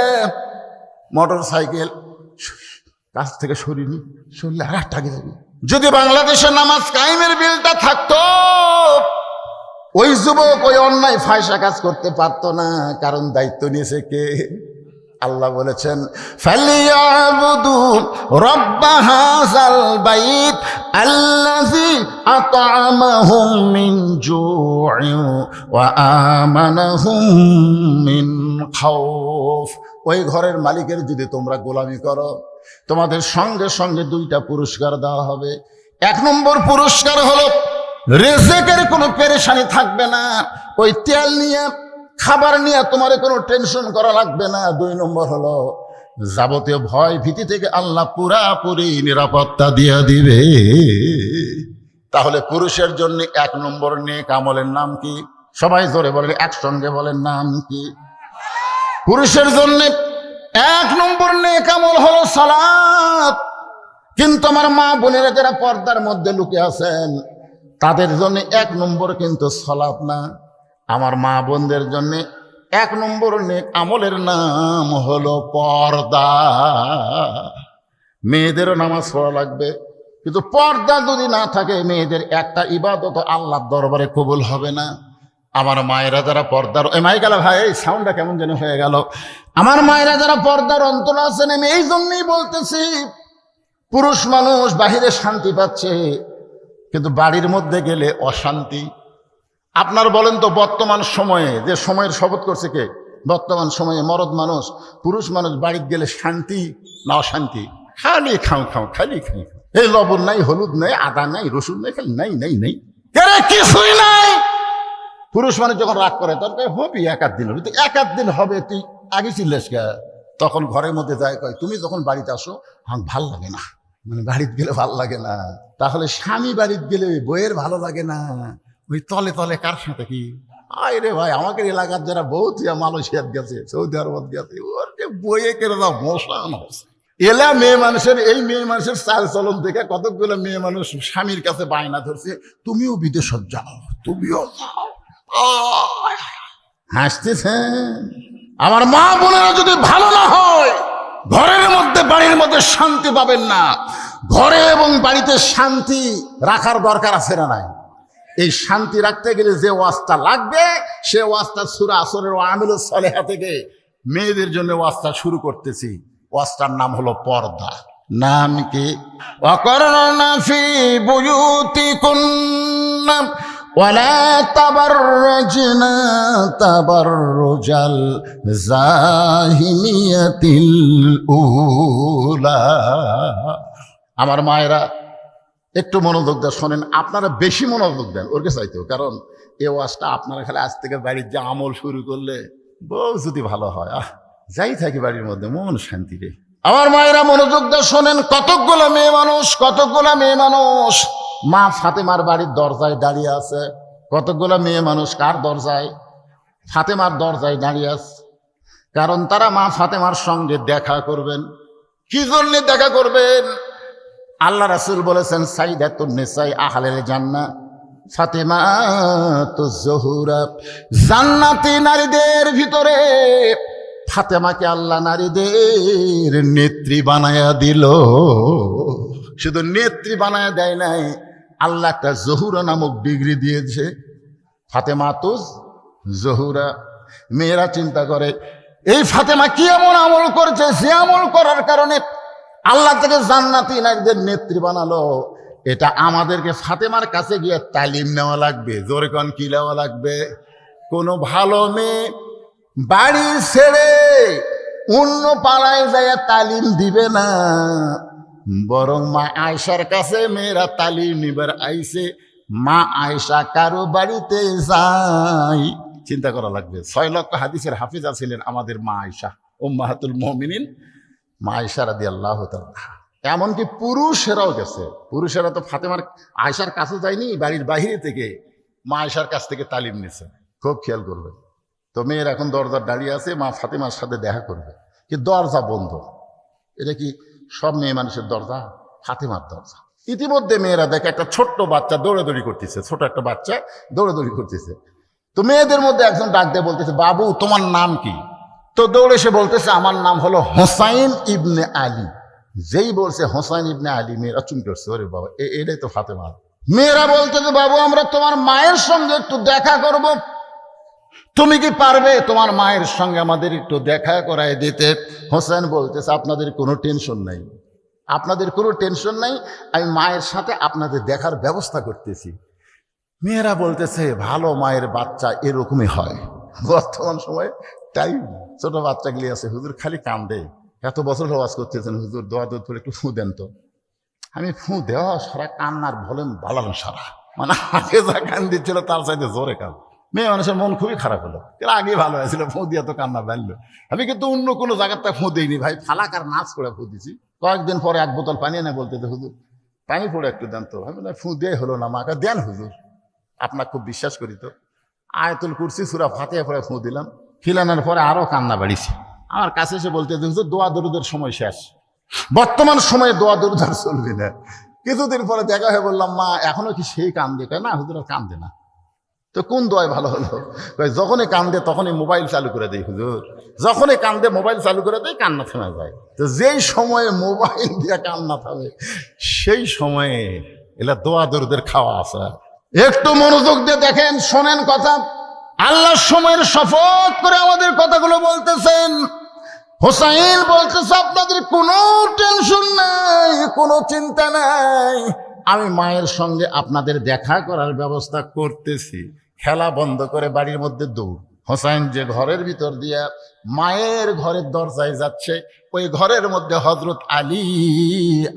মোটর সাইকেল কাছ থেকে সরিনি, সরলে আর টাকে যাবে। যদি বাংলাদেশের নামাজ কায়েমের বিলটা থাকতো, ওই যুবক ওই অন্যায় ফায়সা কাজ করতে পারতো না, কারণ দায়িত্ব নিয়েছে কে? আল্লাহ বলেছেন ফালিয়াবুদু রাব্ব হাযাল বাইত আল্লাযী আত'আমাহুম মিন জু'ইন ওয়া আমানাহুম মিন খাউফ। ওই ঘরের মালিকের যদি তোমরা গোলামি করো, তোমাদের সঙ্গে সঙ্গে দুইটা পুরস্কার দেওয়া হবে। 1 নম্বর পুরস্কার হলো রিজিকের কোনো পেরেশানি থাকবে না, ওই তেল নিয়ে খাবার নিয়ে তোমার কোনো টেনশন করা লাগবে না। 2 নম্বর হলো যাবতীয় ভয় ভীতি থেকে আল্লাহ পুরাপুরি নিরাপত্তা দিয়ে দিবে। তাহলে পুরুষের জন্য 1 নম্বর নেক আমলের নাম কি? সবাই জোরে বলেন, একসঙ্গে বলেন, নাম কি? পুরুষের জন্য 1 নম্বর নেক আমল হলো সালাত। কিন্তু আমার মা বোনেরা যারা পর্দার মধ্যে লুকিয়ে আছেন, তাদের জন্য 1 নম্বর কিন্তু সালাত না। আমার মা বোনদের জন্য 1 নম্বর নেক আমলের নাম হলো পর্দা। মেয়েদেরও নামাজ পড়া লাগবে, কিন্তু পর্দা যদি না থাকে মেয়েদের একটা ইবাদত আল্লাহর দরবারে কবুল হবে না। আমার মায়েরা যারা পর্দার মাই গেল ভাই, এই সাউন্ডটা কেমন যেন হয়ে গেল। আমার মায়েরা যারা পর্দার অন্তর আছেন, আমি এই জন্যই বলতেছি, পুরুষ মানুষ বাহিরে শান্তি পাচ্ছে, কিন্তু বাড়ির মধ্যে গেলে অশান্তি। আপনার বলেন তো, বর্তমান সময়ে যে সময়ের শপথ করছে কে? বর্তমান সময়ে মরদ মানুষ, পুরুষ মানুষ বাড়িতে গেলে শান্তি না অশান্তি? খালি খাও খাও, খালি খাই। এই লবণ নাই, হলুদ নাই, আদা নাই, রসুন নাই, খালি নাই নাই নাই, কিছুই নাই। পুরুষ মানুষ যখন রাগ করে তখন হবি 1 দিন হবে, তুই 1 দিন হবে, তুই আগে চিল্লেস কে? তখন ঘরের মধ্যে যায় কয়, তুমি যখন বাড়িতে আসো আমার ভাল লাগে না, মানে বাড়িতে গেলে ভাল লাগে না। তাহলে স্বামী বাড়িতে গেলে বইয়ের ভালো লাগে না, ওই তলে তলে কার সাথে কি? আয় রে ভাই, আমাদের এলাকার যারা বউ তুই মালয়েশিয়াত গেছে, সৌদি আরব গেছে, ওর বইয়ে কেড়ে দাও মশান হচ্ছে। এলা মেয়ে মানুষের, এই মেয়ে মানুষের চাল চলন দেখে কতগুলো মেয়ে মানুষ স্বামীর কাছে বায়না ধরছে, তুমিও বিদেশত যাও, তুমিও যাও। হাসতেছেন? আমার মা বোনেরা যদি ভালো না হয়, ঘরের মধ্যে বাড়ির মধ্যে শান্তি পাবেন না। ঘরে এবং বাড়িতে শান্তি রাখার দরকার আছে না নাই? এই শান্তি রাখতে গেলে যে ওয়াজটা লাগবে, সে ওয়াজটা সূরা আসরের আমিলুস সালেহা থেকে মেয়েদের জন্য ওয়াজটা শুরু করতেছি। ওয়াজটার নাম হলো পর্দা। নাম কি? ওয়াকরনা ফি বুয়ুতিকুন্না ওয়ালা তাবাররাজনা তাবাররুজাল জাহিলিয়াতিল উলা। আমার মায়েরা একটু মনোযোগ দেন, শোনেন। আপনারা বেশি মনোযোগ দেন ওর কাছে চাইতেও, কারণ এই ওয়াজটা আপনারা খালি আজ থেকে বাড়ির যে আমল শুরু করলে বউ যদি ভালো হয়, যাই থাকি বাড়ির মধ্যে মন শান্তি রে। আমার মায়েরা মনোযোগ দেন, শোনেন। কতগুলো মেয়ে মানুষ মা ফাতেমার বাড়ির দরজায় দাঁড়িয়ে আছে। কতগুলো মেয়ে মানুষ কার দরজায়? ফাতেমার দরজায় দাঁড়িয়ে আছে, কারণ তারা মা ফাতেমার সঙ্গে দেখা করবেন। কি জন্য দেখা করবেন? আল্লাহ রাসূল বলেছেন, সাইয়্যিদাতুন নিসাই আহলিল জান্নাহ ফাতেমাতুজ জোহরা। জান্নাতি নারীদের ভিতরে ফাতেমাকে আল্লাহ নারীদের নেত্রী বানায়া দিল। শুধু নেত্রী বানায়া দেয় নাই, আল্লাহ একটা জহুরা নামক ডিগ্রি দিয়েছে, ফাতেমাতুজ জহুরা। মেয়েরা চিন্তা করে, এই ফাতেমা কি এমন আমল করেছে, সে আমল করার কারণে আল্লাহ থেকে জান্নাতি নারীদের নেত্রী বানালো। এটা আমাদেরকে ফাতেমার কাছে গিয়ে তালিম নেওয়া লাগবে। জোরে কোন, কি নেওয়া লাগবে? কোনো ভালো মেয়ে বাড়ি ছেড়ে অন্য পাড়ায় যায় তালিম দিবে না, বরং মা আয়েশার কাছে মেয়েরা তালিম নিবার আইছে। মা আয়েশা কারো বাড়িতে যাই, চিন্তা করা লাগবে। 6 লক্ষ হাদিসের হাফিজা ছিলেন আমাদের মা আয়েশা উম্মাহাতুল মুমিনিন, মা আয়েশা রাদিয়াল্লাহু তাআলা। এমনকি পুরুষেরাও গেছে, পুরুষেরা তো ফাতেমার আয়েশার কাছে যায়নি, বাড়ির বাইরে থেকে মা আয়েশার কাছ থেকে তালিম নিছে। খুব খেয়াল করবে। তো মেয়ের এখন দরজার দাঁড়িয়ে আছে, মা ফাতেমার সাথে দেখা করবে, কি দরজা বন্ধ। এটা কি সব মেয়ে মানুষের দরজা? ফাতেমার দরজা। ইতিমধ্যে মেয়েরা দেখে একটা ছোট্ট বাচ্চা দৌড়াদৌড়ি করতেছে, ছোট একটা বাচ্চা দৌড়াদৌড়ি করতেছে। তো মেয়েদের মধ্যে একজন ডাক দিয়ে বলতেছে, বাবু তোমার নাম কি? তো দৌড়ে সে বলতেছে, আমার নাম হলো হোসাইন ইবনে আলী। যেই বলছে হোসাইন ইবনে আলী, মেয়েরা চুম করছে, ওরে বাবা, এটাই তো ফাতেমা। মেয়েরা বলতেছে, বাবু আমরা তোমার মায়ের সঙ্গে একটু দেখা করব। তুমি কি পারবে তোমার মায়ের সঙ্গে আমাদের একটু দেখা করায় দিতে? হোসেন বলতেছে আপনাদের কোনো টেনশন নাই, আপনাদের কোনো টেনশন নাই, আমি মায়ের সাথে আপনাদের দেখার ব্যবস্থা করতেছি। মেয়েরা বলতেছে ভালো মায়ের বাচ্চা এরকমই হয়। বর্তমান সময়ে তাই ছোট বাচ্চাগুলি আছে, হুজুর খালি কান্দে, এত বছর ওয়াজ করতেছেন হুজুর দোয়া দোয়া করে একটু ফু দেন তো। আমি ফু দেওয়া সারা কান্নার ভলিউম বাড়ালাম সারা, মানে আগে যা কান দিচ্ছিল তার চাইতে জোরে কান। মেয়ে মানুষের মন খুবই খারাপ হলো, এর আগে ভালো হয়েছিল, ফু দিয়া তো কান্না বাড়লো। আমি কিন্তু অন্য কোনো জায়গাতে ফু দিইনি ভাই, ফালাক আর নাচ করে ফু দিছি। কয়েকদিন পরে এক বোতল পানি এনে বলতে হুজুর পানি পড়ে একটু দেন তো। আমি ফু দিয়ে হলো না, মাকে দেন হুজুর, আপনার খুব বিশ্বাস করি তো। আয়াতুল কুরসি সূরা ফাতিহা পড়ে ফু দিলাম, খিলানোর পরে আরো কান্না বাড়িছে। আমার কাছে এসে বলতে হুজুর দোয়া দরুদের সময় শেষ, বর্তমান সময়ে দোয়া দরুদ আর চলবে না। কিছুদিন পরে দেখা হয়ে বললাম মা এখনো কি সেই কান্দে? কয় না হুজুর আর কান্দে না। তো কোন দোয়াই ভালো হলো? যখনই কান্দে তখনই মোবাইল চালু করে দেয় হুজুর, যখনই কান্দে মোবাইল চালু করে দেয়, কান্না থেমে যায়। তো যেই সময়ে মোবাইল দিয়ে কান্না থামে সেই সময়ে এলা দোয়া দরুদের খাওয়া আছে। একটু মনোযোগ দিয়ে দেখেন, শোনেন কথা। আল্লাহর সময়ের শপথ করে আমাদের কথাগুলো বলতেছেন। হোসাইন বলতেছে আপনাদের কোনো টেনশন নাই, কোনো চিন্তা নাই, আমি মায়ের সঙ্গে আপনাদের দেখা করার ব্যবস্থা করতেছি। খেলা বন্ধ করে বাড়ির মধ্যে দৌড়। হোসাইন যে ঘরের ভিতর দিয়ে মায়ের ঘরের দরজায় যাচ্ছে, ওই ঘরের মধ্যে হযরত আলী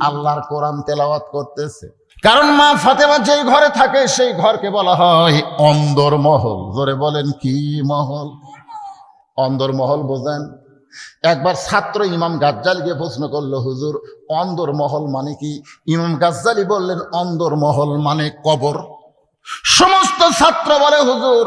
আল্লাহর কোরআন তেলাওয়াত করতেছে। কারণ মা ফাতেমা যেই ঘরে থাকে সেই ঘরকে বলা হয় অন্দরমহল। জোরে বলেন কি মহল? অন্দরমহল বোঝেন? একবার ছাত্র ইমাম গাজ্জালিকে প্রশ্ন করলো হুজুর অন্দরমহল মানে কি? ইমাম গাজ্জালি বললেন অন্দরমহল মানে কবর। সমস্ত ছাত্র বলে হুজুর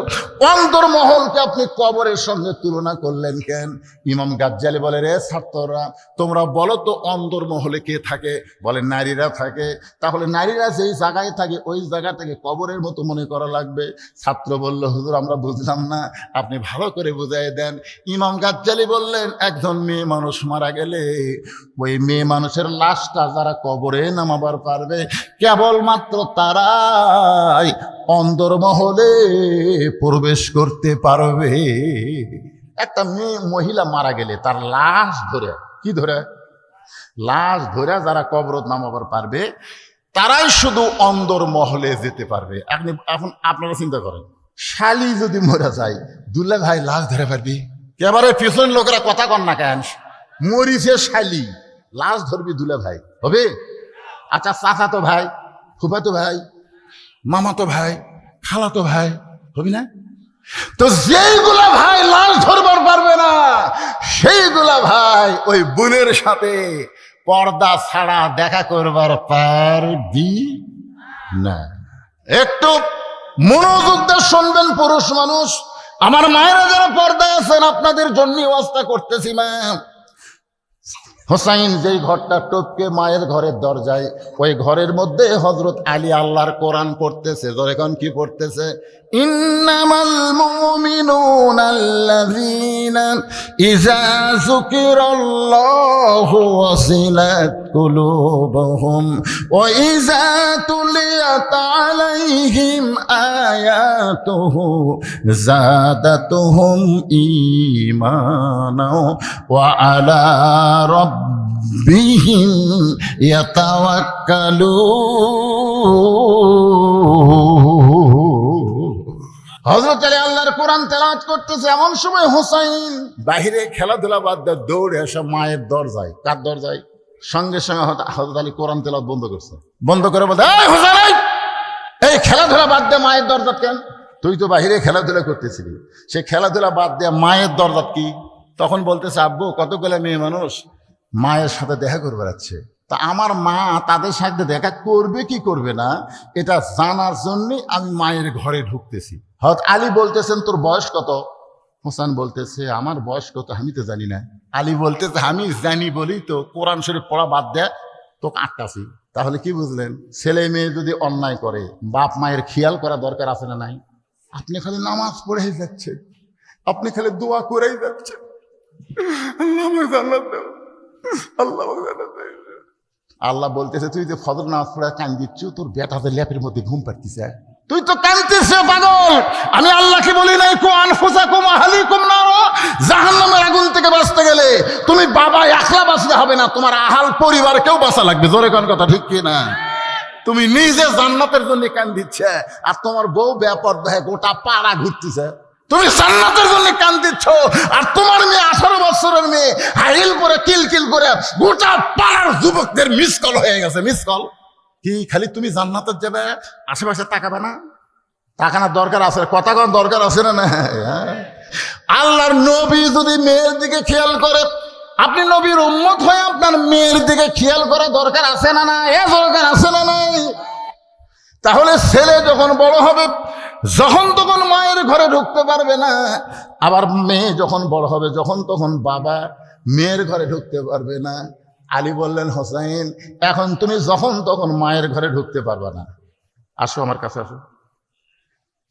অন্দরমহলকে আপনি কবরের সঙ্গে তুলনা করলেন কেন? ইমাম গাজ্জালি বলে রে ছাত্ররা তোমরা বলো তো অন্দরমহলে কে থাকে? বলে নারীরা থাকে। তাহলে নারীরা যেই জায়গায় থাকে ওই জায়গাটাকে কবরের মতো মনে করা লাগবে। ছাত্র বলল হুজুর আমরা বুঝলাম না, আপনি ভালো করে বুঝাই দেন। ইমাম গাজ্জালি বললেন একজন মেয়ে মানুষ মারা গেলে ওই মেয়ে মানুষের লাশটা যারা কবরে নামাবার পারবে কেবলমাত্র তারাই অন্দরমহলে প্রবেশ করতে পারবে। একটা মেয়ে মহিলা মারা গেলে তার লাশ ধরে, কি ধরে? লাশ ধরে যারা কবরত নামাবার পারবে তারাই শুধু অন্দরমহলে যেতে পারবে। এখন আপনারা চিন্তা করেন, শালি যদি মরে যায় দুলা ভাই লাশ ধরে পারবি? এবারে পিছনের লোকেরা কথা কন না কেন? মরিছে শালি, লাশ ধরবি দুলা ভাই হবে? আচ্ছা চাচাতো ভাই, ফুফাতো ভাই, মামাতো ভাই, খালাতো ভাই হবি না? তো যেইগুলা ভাই লাশ ধরবার পারবে না সেইগুলা ভাই ওই বোনের সাথে পর্দা ছাড়া দেখা করবার পারবি না। একটু মনোযোগ দিয়ে শুনবেন পুরুষ মানুষ। আমার মায়েরা যারা পর্দায় আছেন আপনাদের জন্য ওয়াস্তা করতেছি। মা হোসাইন যেই ঘরটা টপকে মায়ের ঘরের দরজায়, ওই ঘরের মধ্যে হযরত আলী আল্লাহর কোরআন পড়তেছে। এখন কি পড়তেছে? ইন্নামাল মুমিনুনাল্লাযীনা ইযা যুকিরাল্লাহু ওয়াজিলাত কুলুবুহুম ওয়া ইযা তুলিয়াত আলাইহিম আয়াতুহু যাদাতুহুম ঈমানা ওয়া আলা রাব্বিহিম ইয়াতাওয়াক্কালুন। হযরত আলী আল্লাহর কোরআন তেলাওয়াত করতেছে, এমন সময় হোসাইন বাহিরে খেলাধুলা বাদ দিয়ে দৌড়ে এসে মায়ের দরজায়। কার দরজায়? সঙ্গে সঙ্গে হযরত আলী কোরআন তেলাওয়াত বন্ধ করছে। বন্ধ করে বলতে এই হোসাইন এই খেলাধুলা বাদ দিয়ে মায়ের দরজা কেন? তুই তো বাহিরে খেলাধুলা করতেছিলি, সে খেলাধুলা বাদ দিয়ে মায়ের দরজা কি? তখন বলতেছে আব্বু কতগুলো মেয়ে মানুষ মায়ের সাথে দেখা করে বেড়াচ্ছে, তা আমার মা তাদের সাথে দেখা করবে কি করবে না এটা জানার জন্য আমি মায়ের ঘরে ঢুকতেছি। হযরত আলী বলতেছেন তোর বয়স কত? হোসেন বলতেছে আমার বয়স কত আমি তো জানি না। আলী বলতেছে আমি জানি বলি তো কোরআন শরীফ পড়া বাদ দেয় তোকে আটকাছি। তাহলে কি বুঝলেন? ছেলে মেয়ে যদি অন্যায় করে বাপ মায়ের খেয়াল করা দরকার আছে না নাই? আপনি খালি নামাজ পড়েই যাচ্ছেন, আপনি খালি দোয়া করেই যাচ্ছেন, আল্লাহ আমাকে জান্নাত দাও, আল্লাহ আমাকে জান্নাত দাও। আল্লাহ বলতেছে তুই যে ফজর নামাজ পড়ে কান দিচ্ছ তোর বেটাতে ল্যাপের মধ্যে ঘুম পাড়তিছে, তুই তো কাঁদতিস পাগল। আমি আল্লাহকে বলি নাই কু আনফুসাকুম আহলিকুম নার, জাহান্নামের আগুন থেকে বাঁচতে গেলে তুমি বাবা একলা বাঁচতে হবে না, তোমার আহাল পরিবারকেও বাঁচা লাগবে। জোরে কোন কথা ঠিক কি না? তুমি নিজে জান্নাতের জন্য কান্দিচ্ছে আর তোমার বউ ব্যাপার দেখে গোটা পাড়া ঘুরতেছে। তুমি জান্নাতের জন্য কান্দিচ্ছ আর তোমার মেয়ে 18 বছরের মেয়ে হাইল করে কিলকিল করে গোটা পাড়ার যুবকদের মিস কল হয়ে গেছে। মিস কল কি? খালি তুমি জান্নাতের যাবে, আশেপাশে তাকাবে না? তাকানোর দরকার আছে, কথা কোন দরকার আছে না? না, আল্লাহর নবী যদি মেয়ের দিকে খেয়াল করে, আপনি নবীর উম্মত হয়ে আপনার মেয়ের দিকে খেয়াল করা দরকার আছে না? না, এ দরকার আছে না? নাই। তাহলে ছেলে যখন বড় হবে, যখন তখন মায়ের ঘরে ঢুকতে পারবে না। আবার মেয়ে যখন বড় হবে, যখন তখন বাবা মেয়ের ঘরে ঢুকতে পারবে না। আলী বললেন, হোসাইন এখন তুমি যখন তখন মায়ের ঘরে ঢুকতে পারবে না, আসো আমার কাছে আসো।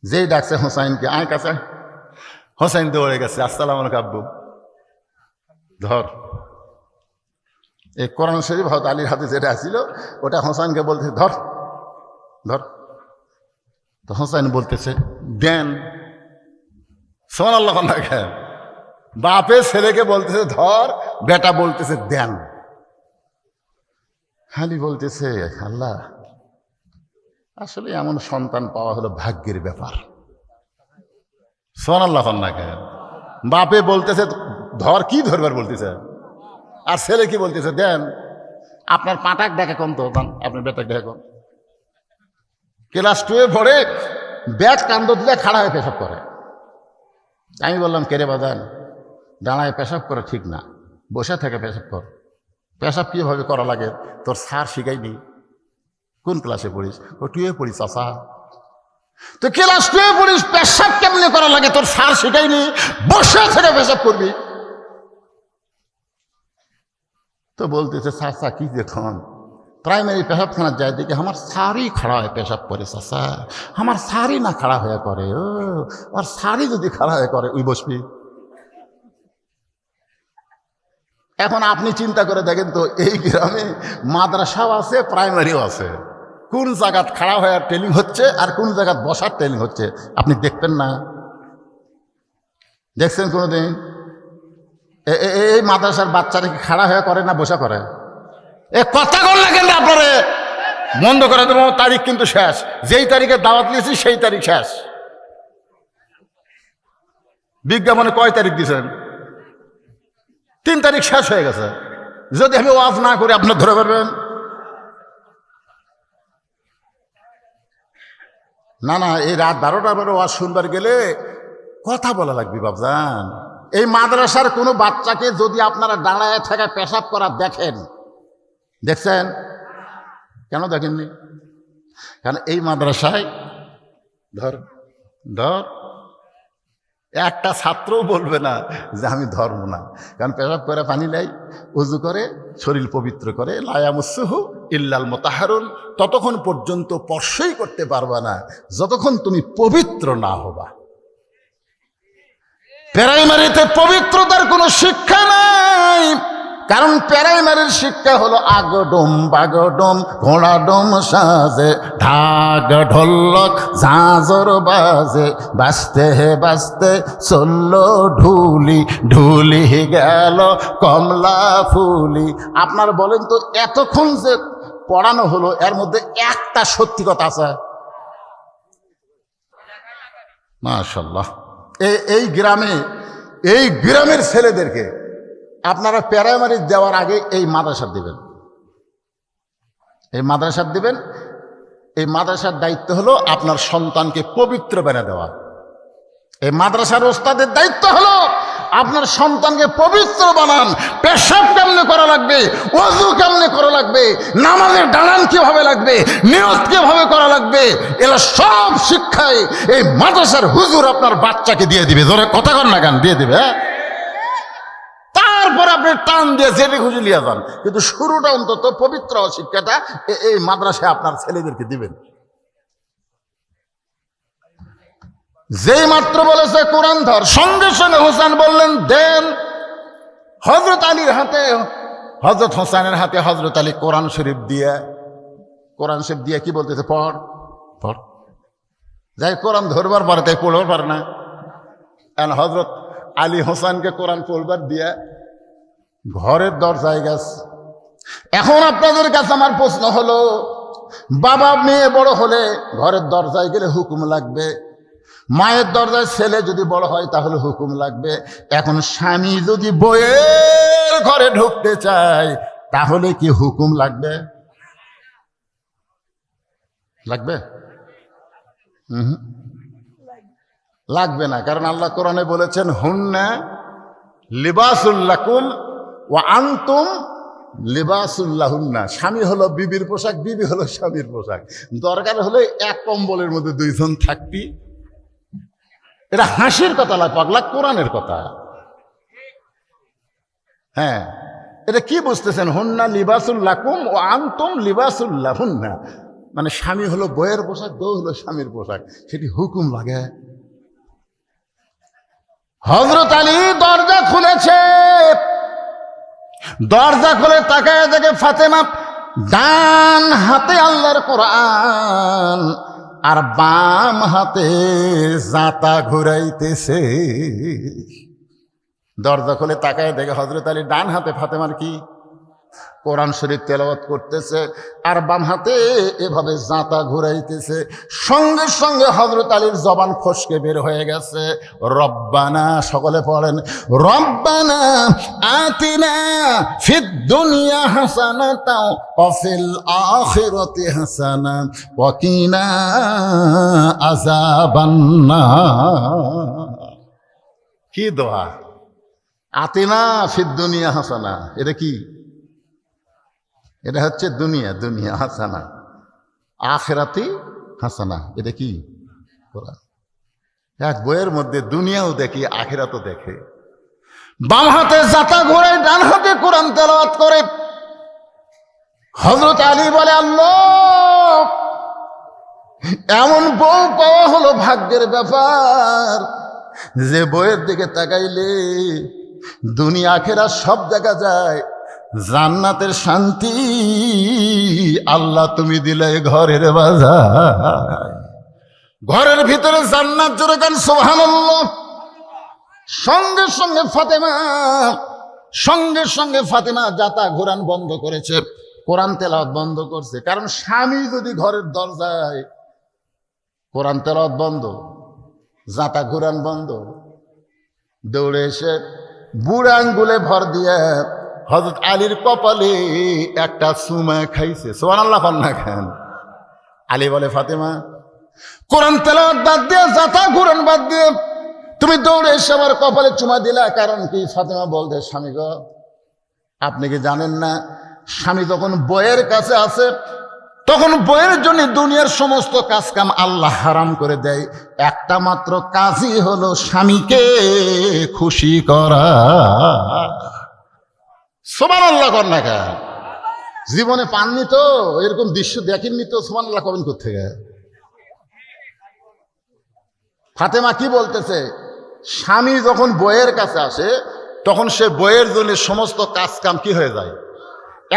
যেই ডাকছে হোসাইনকে, আয় কাছে। হোসাইন দৌড়ে গেছে, আসসালাম আলাইকুম আব্বু। ধর, এই কোরআন শরীফ হয়তো আলীর হাতে যেটা ছিল ওটা হোসাইনকে বলতে, ধর ধর। তো হোসাইন বলতেছে দেন। সুবহানাল্লাহ। বাপে ছেলেকে বলতেছে ধর, বেটা বলতেছে দেন। আলী বলতেছে আল্লাহ, আসলে এমন সন্তান পাওয়া হলো ভাগ্যের ব্যাপার। সুবহানাল্লাহ। বাপে বলতেছে ধর, কি ধরবার বলতেছে, আর ছেলে কি বলতেছে দেন। আপনার পাটাক দেখে কোন তো, আপনার বেটাক দেখে কোন। ক্লাস 2-এ পড়ে, ব্যাগ কান্দ দিলে খাড়া হয়ে পেশাব করে। আমি বললাম কেরে বাদান, দাঁড়ায় পেশাব করা ঠিক না, বসে থেকে পেশাব কর। পেশাব কীভাবে করা লাগে তোর স্যার শিখাইনি? কোন ক্লাসে পড়িস? ও 2-এ পড়িস চাচা। তো ক্লাস 2-এ পড়িস, পেশাব কেমনে করা লাগে তোর স্যার শিখাইনি? বসে থেকে পেশাব করবি। তো বলতেছে চাচা কি দেখুন, প্রাইমারি পেশাবখানার যায় দেখে আমার সারি খাড়া হয়ে পেশাব করে। চাচা আমার সারি না খাড়া হয়ে করে, ও আর সারি যদি খাড়া হয়ে করে ওই বসবি। এখন আপনি চিন্তা করে দেখেন তো, এই গ্রামে মাদ্রাসাও আছে, প্রাইমারিও আছে, কোন জায়গাত খাড়া হয়ে ট্রেনিং হচ্ছে আর কোন জায়গাত বসার ট্রেনিং হচ্ছে আপনি দেখতেন না? দেখছেন কোনোদিন? এই মাদ্রাসার বাচ্চারা কি খাড়া হয়ে করে না বসা করে? এ কথা বললে কেন আপনারে বন্ধ করে দেবো। তারিখ কিন্তু শেষ, যেই তারিখে দাওয়াত নিয়েছি সেই তারিখ শেষ। বিজ্ঞাপনে কয় তারিখ দিয়েছেন? 3 তারিখ শেষ হয়ে গেছে। যদি আমি ওয়াজ না করি আপনার ধরে পারবেন না? না, এই রাত 12টার পরে ওয়াজ শুনবার গেলে কথা বলা লাগবে বাবজান। এই মাদ্রাসার কোনো বাচ্চাকে যদি আপনারা দাঁড়ায় থেকে পেশাব করা দেখেন, দেখছেন? কেন দেখেননি? কারণ এই মাদ্রাসায় ধর ধর একটা ছাত্রও বলবে না যে আমি ধর্ম না, কারণ পেশাব করে পানি নেই, উজু করে শরীর পবিত্র করে, লায়ামুসুহু ইল্লাল মুতাহহারুন, ততক্ষণ পর্যন্ত স্পর্শই করতে পারবা না যতক্ষণ তুমি পবিত্র না হবা। প্রাইমারিতে পবিত্রতার কোনো শিক্ষা নাই, কারণ প্রাইমারির শিক্ষা হলো আগডম বাগডম ঘোড়াডম সাজে, ঢাক ঢোলক ঝাঁঝর বাজে, বাজতে বাজতে চললো ঢুলি, ঢুলি গেল কমলা ফুলি। আপনার বলেন তো, এতক্ষণ যে পড়ানো হলো এর মধ্যে একটা সত্যি কথা আছে? মাশাআল্লাহ। এই গ্রামের ছেলেদেরকে আপনারা প্রাইমারি দেওয়ার আগে এই মাদ্রাসা দিবেন, এই মাদ্রাসা দিবেন। এই মাদ্রাসার দায়িত্ব হলো আপনার সন্তানকে পবিত্র বানিয়ে দেওয়া। এই মাদ্রাসার ওস্তাদের দায়িত্ব হলো আপনার সন্তানকে পবিত্র বানান। পেশাব কেমনে করা লাগবে, ওযু কেমনে করা লাগবে, নামাজের দাঁড়ান কিভাবে লাগবে, নিয়ত কিভাবে করা লাগবে, এগুলো সব শিক্ষায় এই মাদ্রাসার হুজুর আপনার বাচ্চাকে দিয়ে দিবে। জোরে কথা কন না কেন? দিয়ে দিবে। তারপর আপনি টান দিয়ে যেতে খুঁজে নিয়ে যান, কিন্তু শুরুটা অন্তত পবিত্র শিক্ষাটা এই মাদ্রাসায় আপনার ছেলেদেরকে দিবেন। যেই মাত্র বলেছে কোরআন ধর, সঙ্গে সঙ্গে হোসেন বললেন দেন। হযরত আলীর হাতে, হযরত হোসেনের হাতে হযরত আলী কোরআন শরীফ দিয়ে কি বলতেছে? পড় পড়। যাই কোরআন ধরবার পারে তাই পড়বার পারে না। এখন হজরত আলী হোসেনকে কোরআন পড়বার দিয়া ঘরের দরজায় গেছে। এখন আপনাদের কাছে আমার প্রশ্ন হলো, বাবা মেয়ে বড় হলে ঘরের দরজায় গেলে হুকুম লাগবে, মায়ের দরজায় ছেলে যদি বড় হয় তাহলে হুকুম লাগবে। এখন স্বামী যদি বউয়ের ঘরে ঢুকতে চায় তাহলে কি হুকুম লাগবে? লাগবে? লাগবে না, কারণ আল্লাহ কোরআনে বলেছেন হুন্না লিবাসুল লাকুম ওয়া আনতুম লিবাসুল্লাহুন্না। স্বামী হলো বিবির পোশাক, বিবি হলো স্বামীর পোশাক। দরকার হলে এক কম্বলের মধ্যে দুইজন থাকবি। এটা হাসির কথা না পাগলা, কোরআনের কথা। হ্যাঁ, এটা কি বুঝতেছেন? হুন্না লিবাসুল লাকুম ও আনতুম লিবাসুল্লাহুন্না, মানে স্বামী হলো বইয়ের পোশাক, বউ হলো স্বামীর পোশাক। সেটি হুকুম লাগে। হযরত আলী দরজা খুলেছে, দরজা খুলে তাকায় দেখে ফাতেমা ডান হাতে আল্লাহর কোরআন আর বাম হাতে জাতা ঘুরাইতেছে। দরজা খুলে তাকায় দেখে হযরত আলী ডান হাতে ফাতেমার কি কোরআন শরীফ তেলাওয়াত করতেছে আর বাম হাতে এভাবে জাঁতা ঘুরাইতেছে। সঙ্গে সঙ্গে হযরত আলীর জবান ফসকে বের হয়ে গেছে রব্বানা, সকলে পড়েন রব্বানা আতিনা ফিদ দুনিয়া হাসানাতাও ওয়া ফিল আখিরাতি হাসানা ওয়া কিনা আযাবান্নার। কি দোয়া! আতিনা ফিদ দুনিয়া হাসানা, এটা কি? এটা হচ্ছে দুনিয়া, দুনিয়া হাসানা, আখিরাতি হাসানা। এটা কি? কোরআন। এক বইয়ের মধ্যে দুনিয়াও দেখি, আখিরাতও দেখে। বাম হাতে জাতা ঘোরায়, ডান হাতে কোরআন তেলাওয়াত করে। হযরত আলী বলে আল্লাহ, এমন বউ পাওয়া হলো ভাগ্যের ব্যাপার, যে বইয়ের দিকে তাকাইলে দুনিয়া আখিরাত সব দেখা যায়। জান্নাতের শান্তি আল্লাহ তুমি দিলে ঘরের বাজার, ঘরের ভিতরে জান্নাত। জোরে গান সুবহানাল্লাহ। সঙ্গে সঙ্গে ফাতেমা জাতা ঘোরান বন্ধ করেছে, কোরআন তেলাওয়াত বন্ধ করছে। কারণ স্বামী যদি ঘরের দরজায়, কোরআন তেলাওয়াত বন্ধ, জাতা ঘোরান বন্ধ, দৌড়ে এসে বুড়া আঙ্গুলে ভর দিয়ে হযরত আলীর কপালে একটা চুমা খাইছে। সুবহানাল্লাহ না খান। আলী বলে ফাতেমা, কোরআন তেলাওয়াত বাদ দিয়ে, জাতা ঘোরান বাদ দিয়ে তুমি দৌড়ে এসে আমার কপালে চুমা দিলা, কারণ কি? ফাতেমা বলতে, স্বামী গো, আপনি কি জানেন না, স্বামী যখন বইয়ের কাছে আছে তখন বইয়ের জন্য দুনিয়ার সমস্ত কাজ কাম আল্লাহ হারাম করে দেয়। একটা মাত্র কাজই হলো স্বামীকে খুশি করা। সুবহানাল্লাহ কন্যা কা জীবনে পাননি তো, এরকম দৃশ্য দেখেননি তো, সুবহানাল্লাহ কবেন কোত্থেকে? ফাতেমা কি বলতেছে? স্বামী যখন বইয়ের কাছে আসে তখন সে বইয়ের জন্য সমস্ত কাজ কাম কি হয়ে যায়?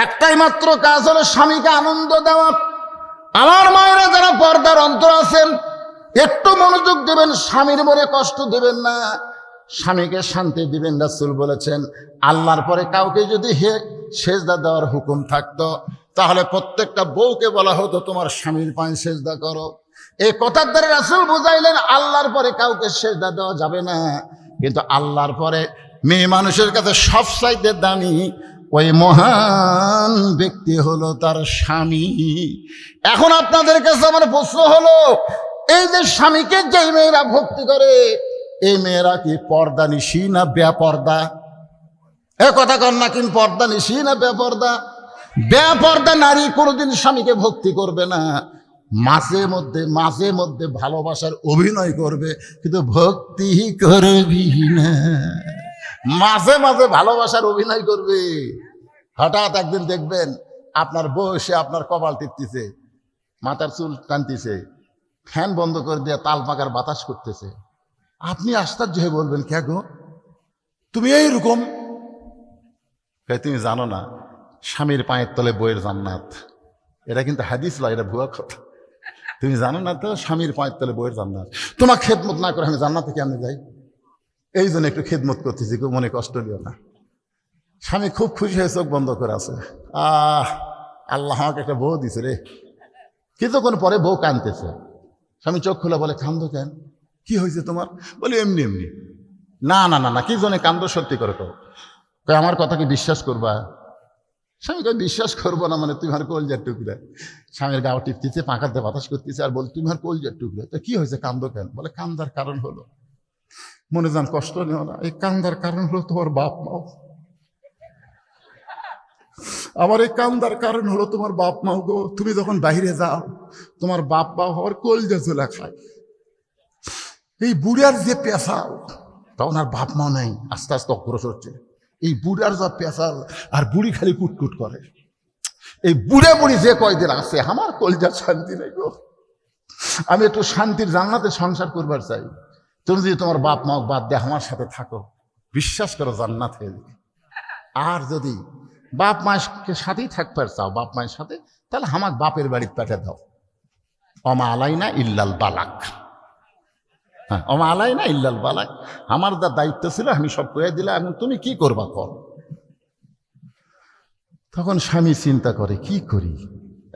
একটাই মাত্র কাজ হলো স্বামীকে আনন্দ দেওয়া। আমার মায়েরা যারা পর্দার অন্তর আছেন, একটু মনোযোগ দেবেন, স্বামীর মনে কষ্ট দেবেন না, স্বামীকে শান্তি দিবেন। রাসূল বলেছেন, আল্লাহর পরে কাউকে যদি সেজদা দেওয়ার হুকুম থাকতো তাহলে প্রত্যেকটা বউকে বলা হতো তোমার স্বামীর পায়ে সেজদা করো। এই কথার দ্বারা রাসূল বুঝাইলেন আল্লাহর পরে কাউকে সেজদা দেওয়া যাবে না। কিন্তু আল্লাহর পরে মেয়ে মানুষের কাছে সবচাইতে দামি ওই মহান ব্যক্তি হলো তার স্বামী। এখন আপনাদের কাছে আমার প্রশ্ন হলো, এই যে স্বামীকে যেই মেয়েরা ভক্তি করে, এই মেয়েরা কি পর্দা নিশি না বেপর্দা? এ কথা কন না, কিন্তু পর্দা নিশি না বেপর্দা? বেপর্দা নারী কোনোদিন স্বামীকে ভক্তি করবে না। মাঝে মধ্যে ভালোবাসার অভিনয় করবে, কিন্তু ভক্তি করবি না। মাঝে ভালোবাসার অভিনয় করবে। হঠাৎ একদিন দেখবেন আপনার বউ এসে আপনার কপাল টিপতেছে, মাথার চুল টানতেছে, ফ্যান বন্ধ করে দিয়ে তাল পাকার বাতাস করতেছে। আপনি আশ্চর্য হয়ে বলবেন, কে গো তুমি এইরকম? তুমি জানো না স্বামীর পায়ের তলে বইয়ের জান্নাত? এটা কিন্তু হাদিস নয়, এটা ভুয়া কথা। তুমি জানো না তো স্বামীর পায়ের তলে বইয়ের জান্নাত। তোমার খেদমত না করে আমি জান্নাতে কেমনে যাই? এই জন্য একটু খেদমত করতেছি, কেউ মনে কষ্ট নিও না। স্বামী খুব খুশি হয়ে চোখ বন্ধ করে আছে। আল্লাহ আমাকে একটা বউ দিছে রে। কিছুক্ষণ পরে বউ কাঁদতেছে। স্বামী চোখ খুলে বলে, কান্দো কেন? কি হয়েছে তোমার? বলে এমনি এমনি। না না না না, কি জন্য কান্দো সত্যি করে তো? আমার কথা কি বিশ্বাস করবা? স্বামীকে বিশ্বাস করবো না মানে তুমি আর কলজার টুকরা। স্বামীর গাও টিপতেছে, পাখাতে বাতাস করতেছে আর বল তুমি আর কলজার টুকরা। তো কি হয়েছে, কান্দো কেন? বলে কান্দার কারণ হলো, মনে যান কষ্ট নিও না, এই কান্দার কারণ হলো তোমার বাপ মাও। আমার এই কান্দার কারণ হলো তোমার বাপ মাও গো। তুমি যখন বাইরে যাও তোমার বাপ মা হওয়ার কলজা চোলা খায়। এই বুড়ার যে পেশাল, তখন আর বাপ মা নেই, আস্তে আস্তে অগ্রসর হচ্ছে। এই বুড়ার যা পেশাল, আর বুড়ি খালি কুটকুট করে। এই বুড়ে বুড়ি যে কয়দিন আছে আমার কলজার শান্তি নেই গো। আমি একটু শান্তির জান্নাতে সংসার করবার চাই। তুমি যদি তোমার বাপ মা বাদ দিয়ে আমার সাথে থাকো, বিশ্বাস করো জান্নাত হয়ে যাবে। আর যদি বাপ মায়ের সাথেই থাকবার চাও, বাপ মায়ের সাথে, তাহলে আমার বাপের বাড়ির পেটে দাও। অমা আলাইনা ইল্লাল বালাক। হ্যাঁ, অমা আলাইনা ইল্লাল বালাক। আমার যা দায়িত্ব ছিল আমি সব করে দিলাম, এখন তুমি কি করবা কর। তখন স্বামী চিন্তা করে কি করি।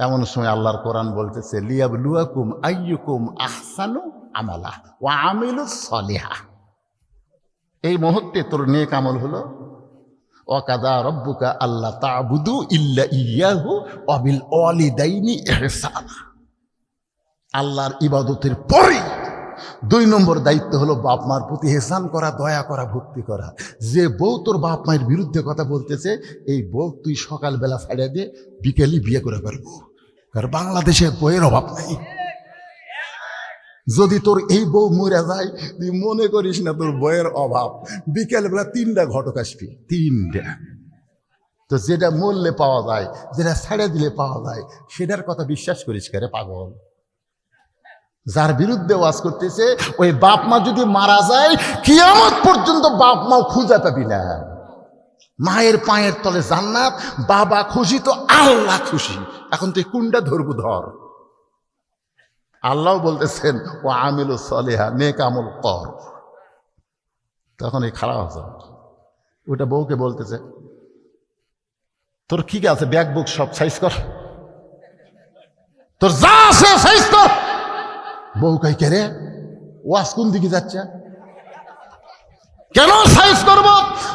এমন সময় আল্লাহর কোরআন বলতেছে, লিয়াবলুয়াকুম আইয়ুকুম আহসানু আমালা ওয়া আমিলুস সলিহা। এই মুহূর্তে তোর নেক আমল হলো ওয়াকাদা রব্বুকা আল্লা তা'বুদু ইল্লা ইয়্যাহু ওয়া বিল ওয়ালিদাইনি ইহসানা। আল্লাহর ইবাদতের পরে 2 নম্বর দায়িত্ব হলো বাপ মার প্রতি ইহসান করা, দয়া করা, ভক্তি করা। যে বউ তোর বাপ মায়ের বিরুদ্ধে কথা বলতেছে, এই বউ তুই সকালবেলা ছাড়িয়ে দিয়ে বিকেলে বিয়ে করে পারবো, কারণ বাংলাদেশে বইয়ের অভাব নেই। যদি তোর এই বউ মরে যায়, তুই মনে করিস না তোর বইয়ের অভাব। বিকেলবেলা 3টা ঘটক আসবি, 3টা। তো যেটা মরলে পাওয়া যায়, যেটা ছাড়ে দিলে পাওয়া যায়, সেটার কথা বিশ্বাস করিস করে পাগল। যার বিরুদ্ধে ওয়াজ করতেছে, ওই বাপ মা যদি মারা যায় কিয়ামত পর্যন্ত বাপ মাও খুঁজে পাবি না। মায়ের পায়ের তলে জান্নাত, বাবা খুশি তো আল্লাহ খুশি। এখন তুই কোনটা ধরবু ধর। আল্লাহ বলতেছেন ও আমিলু সলিহা, নেক আমল কর। তখন এই খারাপ আছে, ওটা বউকে বলতেছে, তোর কি আছে ব্যাগ বুক সব সাইজ কর, তোর যা আছে সাইজ কর। বউ কই কে রে, ওয়াজ কোন দিকে যাচ্ছে, কেন সাইজ করব?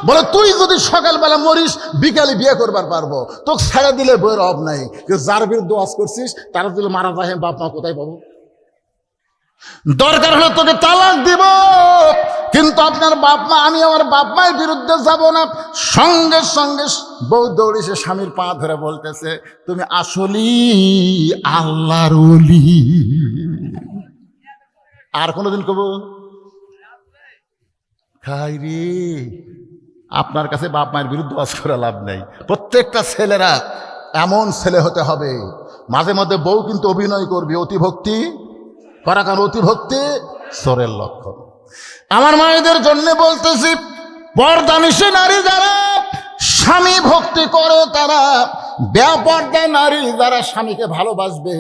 বলে তুই যদি সকালবেলা মরিস বিকালে বিয়ে করবার পারবো, তোকে ছেড়ে দিলে বইয়ের অভাব নাই। কিন্তু যার বিরুদ্ধে ওয়াজ করছিস তারা যদি মারা যায়, বাপ মা কোথায় পাবো? দরকার হলে তোকে তালাক দিব, কিন্তু আপনার বাপ মা, আমি আমার বাপ মায়ের বিরুদ্ধে যাব না। সঙ্গে সঙ্গে বউ দৌড়েছে স্বামীর পা ধরে বলতেছে, তুমি আসলেই আল্লাহর ওলি। আর কোনোদিন কব খাই রে, আপনার কাছে বাপ মায়ের বিরুদ্ধে ওয়াজ করে লাভ নেই। প্রত্যেকটা ছেলেরা এমন ছেলে হতে হবে, মাঝে মধ্যে বউ কিন্তু অভিনয় করবে, অতিভক্তি করা, কারণ অতিভক্তি চোরের লক্ষণ। আমার মায়েদের জন্য বলতেছি, পর্দানিশী নারী যারা স্বামী ভক্তি করে, তারা বেপর্দা নারী যারা স্বামীকে ভালোবাসবে,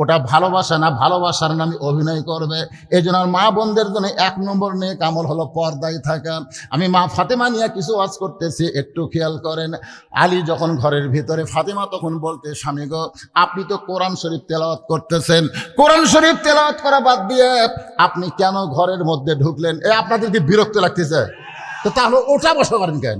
ওটা ভালোবাসা না, ভালোবাসার নামে অভিনয় করবে। এই জন্য মা বোনদের জন্য 1 নম্বর নেক আমল হলো পর্দায় থাকা। আমি মা ফাতেমা নিয়ে কিছু ওয়াজ করতেছি, একটু খেয়াল করেন। আলী যখন ঘরের ভিতরে, ফাতেমা তখন বলতে, স্বামী গো আপনি তো কোরআন শরীফ তেলাওয়াত করতেছেন, কোরআন শরীফ তেলাওয়াত করা বাদ দিয়ে আপনি কেন ঘরের মধ্যে ঢুকলেন? আপনাদেরকে বিরক্ত লাগতেছে তো তাহলে ওটা বসা করেন কেন?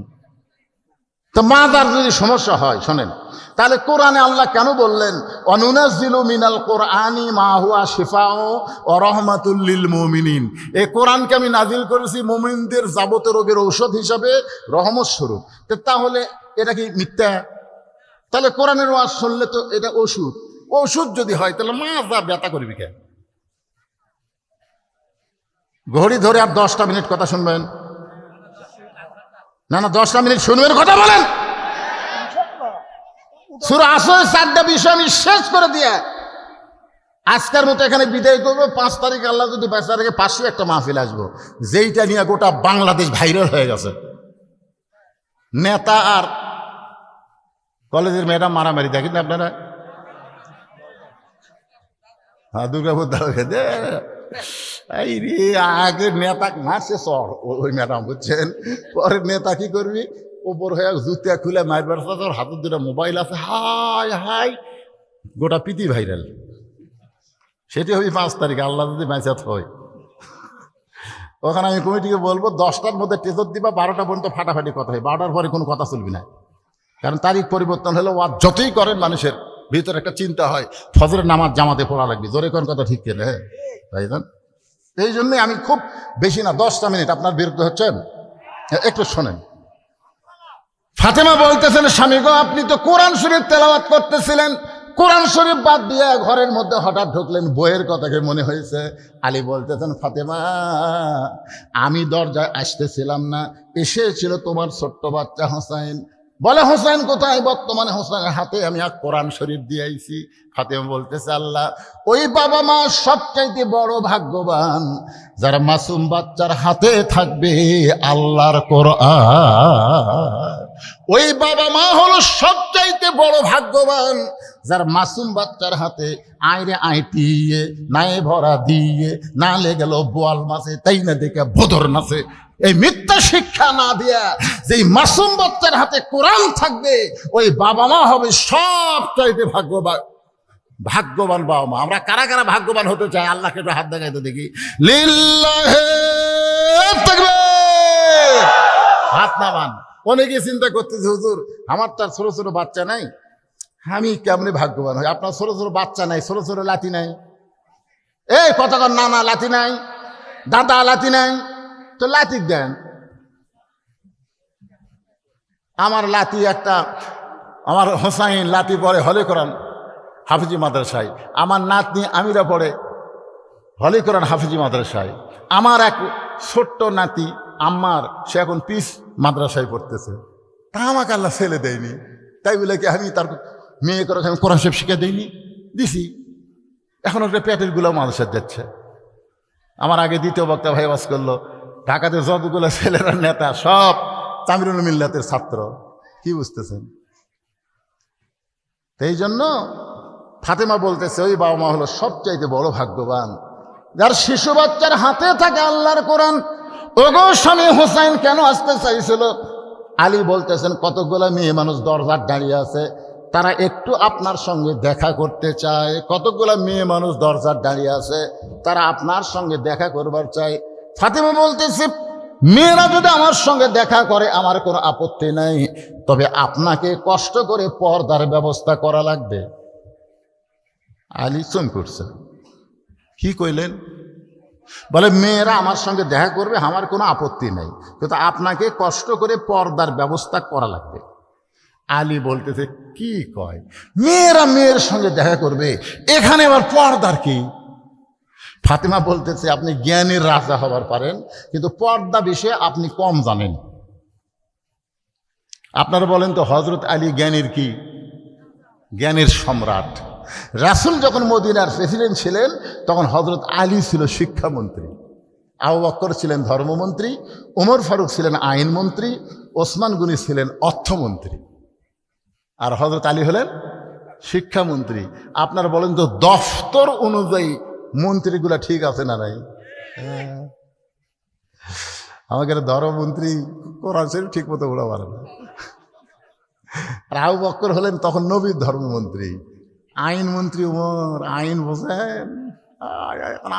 তো মাদার যদি সমস্যা হয় শোনেন, তাহলে কোরআনে আল্লাহ কেন বললেন অনুনাজ্জিলু মিনাল কোরআনি মা হুয়া শিফাউ ওয়া রাহমাতুল লিল মুমিনিন? এই কোরআনকে আমি নাজিল করেছি মুমিনদের যাবতীয় রোগের ঔষধ হিসাবে, রহমত স্বরূপ। তাহলে এটা কি মিথ্যা? তাহলে কোরআনের ওয়াজ শুনলে তো এটা ওষুধ। ওষুধ যদি হয় তাহলে মাজা ব্যথা করবি কেন? ঘড়ি ধরে আর 10টা মিনিট কথা শুনবেন না? না 10টা মিনিট শুনবেন, কথা বলেন। সূরা আসরের 4টা বিষয় আমি শেষ করে দিয়ে আজকের মতো এখানে বিদায় করবো। 5 তারিখ আল্লাহ যদি বেঁচে রাখে, পাশে একটা মাহফিল আসবো, যেইটা নিয়ে গোটা বাংলাদেশ ভাইরাল হয়ে গেছে। নেতা আর কলেজের মেয়েটা মারামারি, দেখেন আপনারা? হ্যাঁ, দুর্গাপুর দাঁড়িয়ে দে এই রে, আগে নেতা মারছে চর ওই ম্যাডাম, বুঝছেন? পরে নেতা কি করবি, ওপর হয়ে জুতিয়া খুলে মারবার তোর হাতের দুটা মোবাইল আছে, হাই হাই গোটা পিতি ভাইরাল। সেটি হবে 5 তারিখ, আল্লাহ যদি ম্যাচাত হয়। ওখানে আমি কমিটিকে বলবো 10টার মধ্যে টেজর দিবা, 12টা পর্যন্ত ফাটাফাটি কথা হয়, 12টার পরে কোনো কথা চলবি না। কারণ তারিখ পরিবর্তন হলে ওয়াজ যতই করেন মানুষের ভিতরে একটা চিন্তা হয় ফজরের নামাজ জামাতে পড়া লাগবে, জোরে কোন কথা ঠিক কেন? হ্যাঁ তাই না? এই জন্যই আমি খুব বেশি না, 10টা মিনিট আপনার বিরুদ্ধে হচ্ছেন, একটু শোনেন। ফাতেমা বলতেছেন, স্বামী গো, আপনি তো কোরআন শরীফ তেলাওয়াত করতেছিলেন, কোরআন শরীফ বাদ দিয়ে ঘরের মধ্যে হঠাৎ ঢুকলেন, বইয়ের কথাকে মনে হয়েছে। আলী বলতেছেন, ফাতেমা আমি দরজায় আসতেছিলাম না, এসেছিল তোমার ছোট্ট বাচ্চা হোসাইন। বলে হোসেন কোথায়? বর্তমানে হোসেনের হাতে আমি এক কোরআন শরীফ দিয়ে আইছি। ফাতেমা বলতেছে, আল্লাহ, ওই বাবা মা সবচাইতে বড় ভাগ্যবান যারা মাসুম বাচ্চার হাতে থাকবে আল্লাহর কোরআন। ওই বাবা মা হলো সবচাইতে বড় ভাগ্যবান যার মাসুম বাচ্চার হাতে আইরে আইটিয়ে নায়ে ভরা দিয়ে না লেগেল বোয়াল মাছে, তাই না দেখে ভোদর নাচে। এই মিথ্যা শিক্ষা না দিয়া যেই মাসুম বাচ্চার হাতে কোরআন থাকবে ওই বাবা মা হবে সবচাইতে ভাগ্যবান। ভাগ্যবান বাবা মা। আমরা কারা কারা ভাগ্যবান হতে চাই? আল্লাহকে একটু হাত দেখাইতে দেখি। লিল্লাহে তাকবীর। হাত নামান। অনেকে চিন্তা করতেছে, হুজুর আমার তার ছোট ছোট বাচ্চা নাই, আমি কেমনে ভাগ্যবান হই? আপনার ছোট ছোট বাচ্চা নাই, ছোট ছোট লাঠি নাই, এই কতক্ষণ নানা লাঠি নাই, দাদা লাঠি নাই, তো লাঠি দেন। আমার লাঠি একটা, আমার হোসাইন লাঠি পড়ে হলে কোরআন হাফিজি মাদ্রাসায়, আমার নাতনি আমিরা পড়ে হলে কোরআন হাফিজি মাদ্রাসায়, আমার এক ছোট্ট নাতি আম্মার, সে এখন পিস মাদ্রাসায় পড়তেছে। তা আমাকে আল্লাহ ছেলে দেয়নি, তাই বলে কি আমি তার মেয়ে করে আমি কোরআন শরীফ শিখে দিইনি? দিছি। এখন ওটা পেটের গুলো মাদ্রাসায় যাচ্ছে। আমার আগে দ্বিতীয় বক্তা ভাই বাস করলো, ঢাকাতে যতগুলো ছেলেরা নেতা সব তামিরুল মিল্লাতের ছাত্র। কি বুঝতেছেন? এই জন্য ফাতেমা বলতেছে, ওই বাবা মা হলো সবচাইতে বড় ভাগ্যবান যার শিশু বাচ্চার হাতে থাকে আল্লাহর কোরআন। ওগো স্বামী হোসাইন কেন আসতে চাইছিল? আলী বলতেছেন, কতগুলো মেয়ে মানুষ দরজার দাঁড়িয়ে আছে, তারা একটু আপনার সঙ্গে দেখা করতে চায়। কতগুলো মেয়ে মানুষ দরজার দাঁড়িয়ে আছে, তারা আপনার সঙ্গে দেখা করবার চায়। ফাতেমা বলতেছে, মেয়েরা যদি আমার সঙ্গে দেখা করে আমার কোনো আপত্তি নাই, তবে আপনাকে কষ্ট করে পর্দার ব্যবস্থা করা লাগবে। আলী চুপ করছে। কি কইলেন? বলে মেয়েরা আমার সঙ্গে দেখা করবে আমার কোনো আপত্তি নাই, কিন্তু আপনাকে কষ্ট করে পর্দার ব্যবস্থা করা লাগবে। আলী বলতেছে, কি কয়? মেয়েরা মেয়ের সঙ্গে দেখা করবে, এখানে আবার পর্দার কি? ফাতেমা বলতেছে, আপনি জ্ঞানের রাজা হবার পারেন, কিন্তু পর্দা বিষয়ে আপনি কম জানেন। আপনারা বলেন তো, হজরত আলী জ্ঞানের কি? জ্ঞানের সম্রাট। রাসূল যখন মদিনার প্রেসিডেন্ট ছিলেন তখন হজরত আলী ছিল শিক্ষামন্ত্রী, আবু বকর ছিলেন ধর্মমন্ত্রী, ওমর ফারুক ছিলেন আইনমন্ত্রী, ওসমান গনি ছিলেন অর্থমন্ত্রী, আর হজরত আলী হলেন শিক্ষামন্ত্রী। আপনারা বলেন তো, দফতর অনুযায়ী মন্ত্রীগুলা ঠিক আছে না নাই? আমাদের ধর্মমন্ত্রী কোরআন শরীফ ঠিক মতো বলা পারে না। আর আবু বকর হলেন তখন নবীর ধর্মমন্ত্রী, আইনমন্ত্রী ওমর। আইন বোঝেন?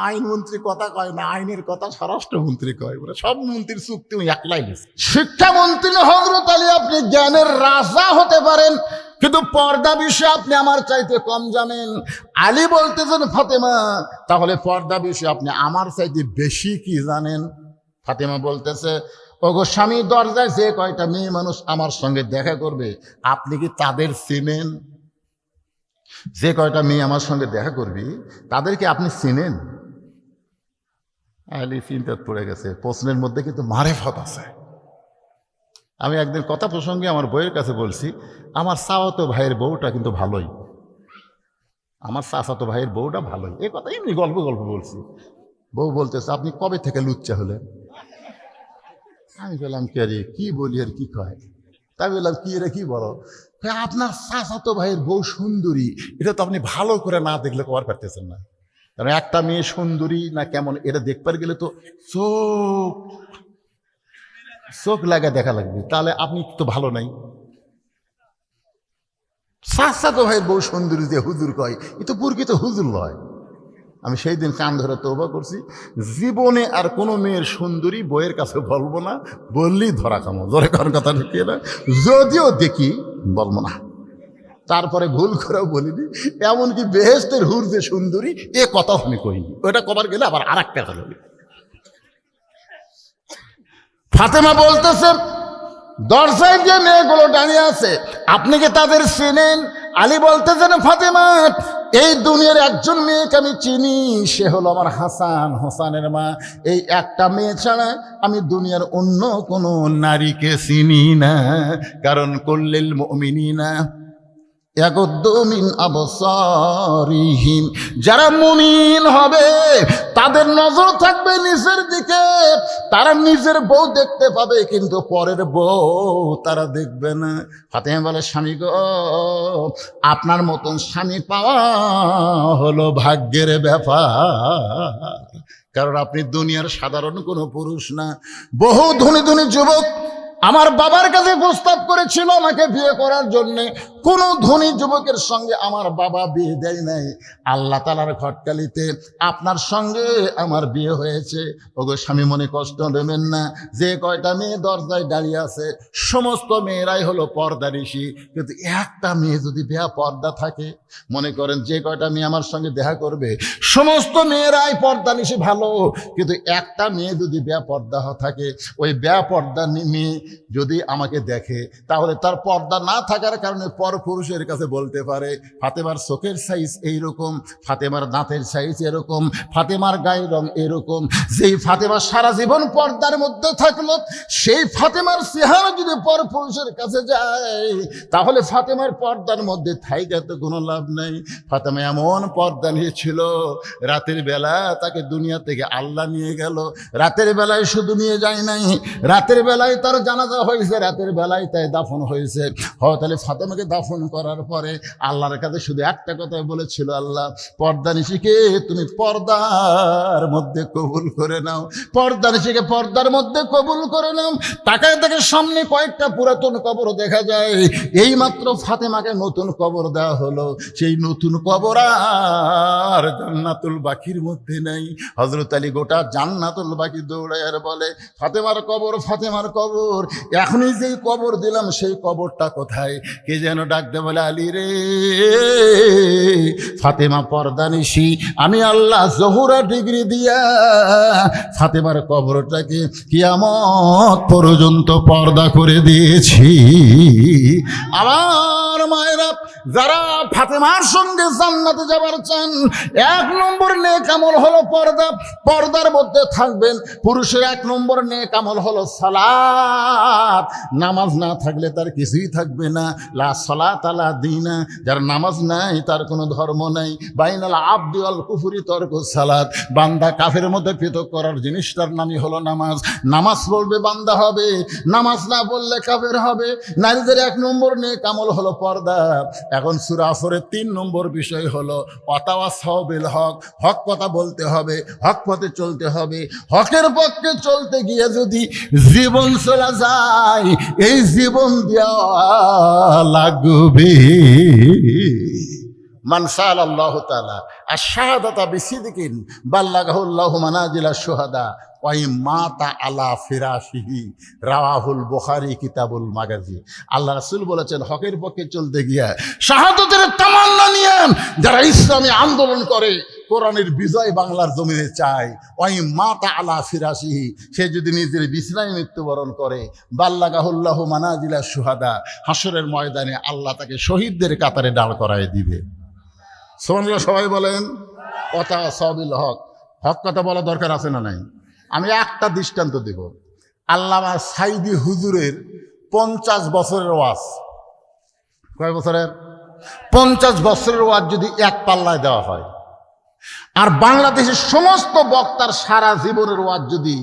আইনমন্ত্রী কথা কয় না, আইনের কথা স্বরাষ্ট্রমন্ত্রী কয়। বলে সব মন্ত্রীর চুক্তি একলাই গেছে। শিক্ষামন্ত্রী হযরত আলী, আপনি জ্ঞানের রাজা হতে পারেন, কিন্তু পর্দা বিষয়ে আপনি আমার চাইতে কম জানেন। আলী বলতেছেন, ফাতেমা তাহলে পর্দা বিষয়ে আপনি আমার চাইতে বেশি কি জানেন? ফাতেমা বলতেছে, ওগো স্বামী, দরজায় যে কয়টা মেয়ে মানুষ আমার সঙ্গে দেখা করবে আপনি কি তাদের চিনেন? যে কয়টা মেয়ে আমার সঙ্গে দেখা করবি তাদেরকে আপনি চিনেন? আলী চিন্তায় পড়ে গেছে। প্রশ্নের মধ্যে কিন্তু মারেফত আছে। আমি একদিন কথা প্রসঙ্গে আমার বইয়ের কাছে বলছি, আমার চাচাতো ভাইয়ের বউটা কিন্তু ভালোই, আমার চাচাতো ভাইয়ের বউটা ভালোই। এ কথা এমনি গল্প বলছি। বউ বলতেছে, আপনি কবে থেকে লুচ্চা হলেন? আমি বললাম, কে রে, কি বলি আর কি কয়? তাই বললাম, কি রে, কি বলো? আপনার চাচাতো ভাইয়ের বউ সুন্দরী, এটা তো আপনি ভালো করে না দেখলে কবার পারতেছেন না। কারণ একটা মেয়ে সুন্দরী না কেমন এটা দেখবার গেলে তো চোখ চোখ লাগা দেখা লাগবে, তাহলে আপনি তো ভালো নাই। তো ভাই বউ সুন্দরী যে হুজুর কয়, এ তো প্রকৃত হুজুর লয়। আমি সেই দিন কান ধরে তওবা করছি, জীবনে আর কোনো মেয়ের সুন্দরী বইয়ের কাছে বলবো না, বললেই ধরা খামো। ধরে কারণ কথা ঢুকিয়ে না, যদিও দেখি বলবো না। তারপরে ভুল করেও বলিনি, এমনকি বেহেশতের হুর যে সুন্দরী এ কথাও আমি কইনি। ওটা কবার গেলে আবার আর একটা কথা বলি। ফাতেমা বলতেছে, দরজায় যে মেয়েগুলো দাঁড়িয়ে আছে আপনি কি তাদের চেনেন? আলী বলতেছেন, ফাতেমা এই দুনিয়ার একজন মেয়েকে আমি চিনি, সে হলো আমার হাসান, হোসানের মা। এই একটা মেয়ে ছাড়া আমি দুনিয়ার অন্য কোনো নারীকে চিনি না। কারণ কুল্লিল মুমিনিনা ইয়াগুদ্দু মিন আবসারিহিম, যারা মুমিন হবে তাদের নজর থাকবে নিচের দিকে। তারা নিজের বউ দেখতে পাবে কিন্তু পরের বউ তারা দেখবে না। ফাতেমা বলে, স্বামী গো, আপনার মতন স্বামী পাওয়া হলো ভাগ্যের ব্যাপার। কারণ আপনি দুনিয়ার সাধারণ কোনো পুরুষ না। বহু ধনী ধনী যুবক আমার বাবার কাছে প্রস্তাব করেছিল আমাকে বিয়ে করার জন্য, কোনো ধনী যুবকের সঙ্গে আমার বাবা বিয়ে দেয় নাই। আল্লাহ তাআলার খটকালিতে আপনার সঙ্গে আমার বিয়ে হয়েছে। ওগো স্বামী, মনে কষ্ট নেবেন না। যে কয়টা মেয়ে দরজায় দাঁড়িয়ে আছে সমস্ত মেয়েরাই হলো পর্দানিশী, কিন্তু একটা মেয়ে যদি বেয়া পর্দা থাকে, মনে করেন যে কয়টা মেয়ে আমার সঙ্গে দেখা করবে সমস্ত মেয়েরাই পর্দানিশী ভালো, কিন্তু একটা মেয়ে যদি বেয়া পর্দা থাকে, ওই বেয়া পর্দা মেয়ে যদি আমাকে দেখে তাহলে তার পর্দা না থাকার কারণে পর পুরুষের কাছে বলতে পারে, ফাতেমার চোখের সাইজ এইরকম, ফাতেমার দাঁতের সাইজ এরকম, ফাতেমার গায়ের রং এরকম। যেই ফাতেমা সারা জীবন পর্দার মধ্যে থাকলো, সেই ফাতেমার চেহারা যদি পর পুরুষের কাছে যায় তাহলে ফাতেমার পর্দার মধ্যে থাইকাতে কোনো লাভ নাই। ফাতেমা এমন পর্দা নিয়েছিল, রাতের বেলা তাকে দুনিয়া থেকে আল্লাহ নিয়ে গেল। রাতের বেলায় শুধু নিয়ে যায় নাই, রাতের বেলায় তার জানাজা হয়েছে, রাতের বেলায় তাই দাফন হয়েছে। তাহলে ফাতেমাকে দাফন করার পরে আল্লাহর কাছে শুধু একটা কথাই বলেছিল, আল্লাহ পর্দানিশীকে তুমি পর্দার মধ্যে কবুল করে নাও, পর্দানিশীকে পর্দার মধ্যে কবুল করে নাও। তাকায় তাকে সামনে কয়েকটা পুরাতন কবর দেখা যায়, এই মাত্র ফাতেমাকে নতুন কবর দেওয়া হলো। সেই নতুন কবর আর জান্নাতুল বাকির মধ্যে নাই। হযরত আলী গোটা জান্নাতুল বাকি দৌড়ায় আর বলে, ফাতেমার কবর, ফাতেমার কবর, এখনই যেই কবর দিলাম সেই কবরটা কোথায়? কে যেন ডাকতে বলে, আলী রে, ফাতেমা পর্দানিশী, আমি আল্লাহ জহুরা ডিগ্রি দিয়া ফাতেমার কবরটাকে কিয়ামত পর্যন্ত পর্দা করে দিয়েছি। আমার মায়েরা, যারা ফাতেমার সঙ্গে জান্নাতে যাবার চান, 1 নম্বর নেক আমল হলো পর্দা। পর্দার মধ্যে থাকবেন। পুরুষের 1 নম্বর নেক আমল হলো সালাত। নামাজ না থাকলে তার কিছুই থাকবে না। লা সালাত লা দীনা, যার নামাজ নাই তার কোনো ধর্ম নাই। বাইনাল আবদি ওয়াল কুফরি তরকুস সালাত, বান্দা কাফের মধ্যে পৃথক করার জিনিসটার নামই হলো নামাজ। নামাজ পড়বে বান্দা হবে, নামাজ না পড়লে কাফের হবে। নারীদের 1 নম্বর নেক আমল হলো পর্দা। এখন সূরা আসরের 3 নম্বর বিষয় হলো ওয়াতাওয়াসাউ বিল হক। হক কথা বলতে হবে, হক পথে চলতে হবে। হকের পক্ষে চলতে গিয়ে যদি জীবন চলে যায়, এই জীবন দেওয়া লাগবে। মান সাআলাল্লাহু তাআলা আশ-শাহাদাতা বিসিদকিন বাল্লাগাহুল্লাহু মানাজিলাশ শুহাদা ওয়া মাতা আলা ফিরাশিহি, রাওয়াহুল বুখারী কিতাবুল মাগাজি। আল্লাহ রাসূল বলেছেন, হকের পক্ষে চলতে গিয়ে শাহাদাতের তামান্না নিয়ে যারা ইসলামী আন্দোলন করে, কোরআনের বিজয় বাংলার জমিনে চায়, ওই মাতা আলা ফিরাশিহি, সে যদি নিজের বিছানায় মৃত্যুবরণ করে, বাল্লাগাহুল্লাহু মানাজিলাশ শুহাদা, হাসরের ময়দানে আল্লাহ তাকে শহীদদের কাতারে দাঁড় করায় দিবে। সুবহানাল্লাহ, সবাই বলেন। ওয়াতাওয়াসাউ বিল হক। হক কথা বলা দরকার আছে না নাই? আমি একটা দৃষ্টান্ত দেব। আল্লামা সাইদি হুজুরের 50 বছরের ওয়াজ, কয় বছরের? 50 বছরের ওয়াজ যদি এক পাল্লায় দেওয়া হয়, আর বাংলাদেশের সমস্ত বক্তার সারা জীবনের ওয়াজ যদি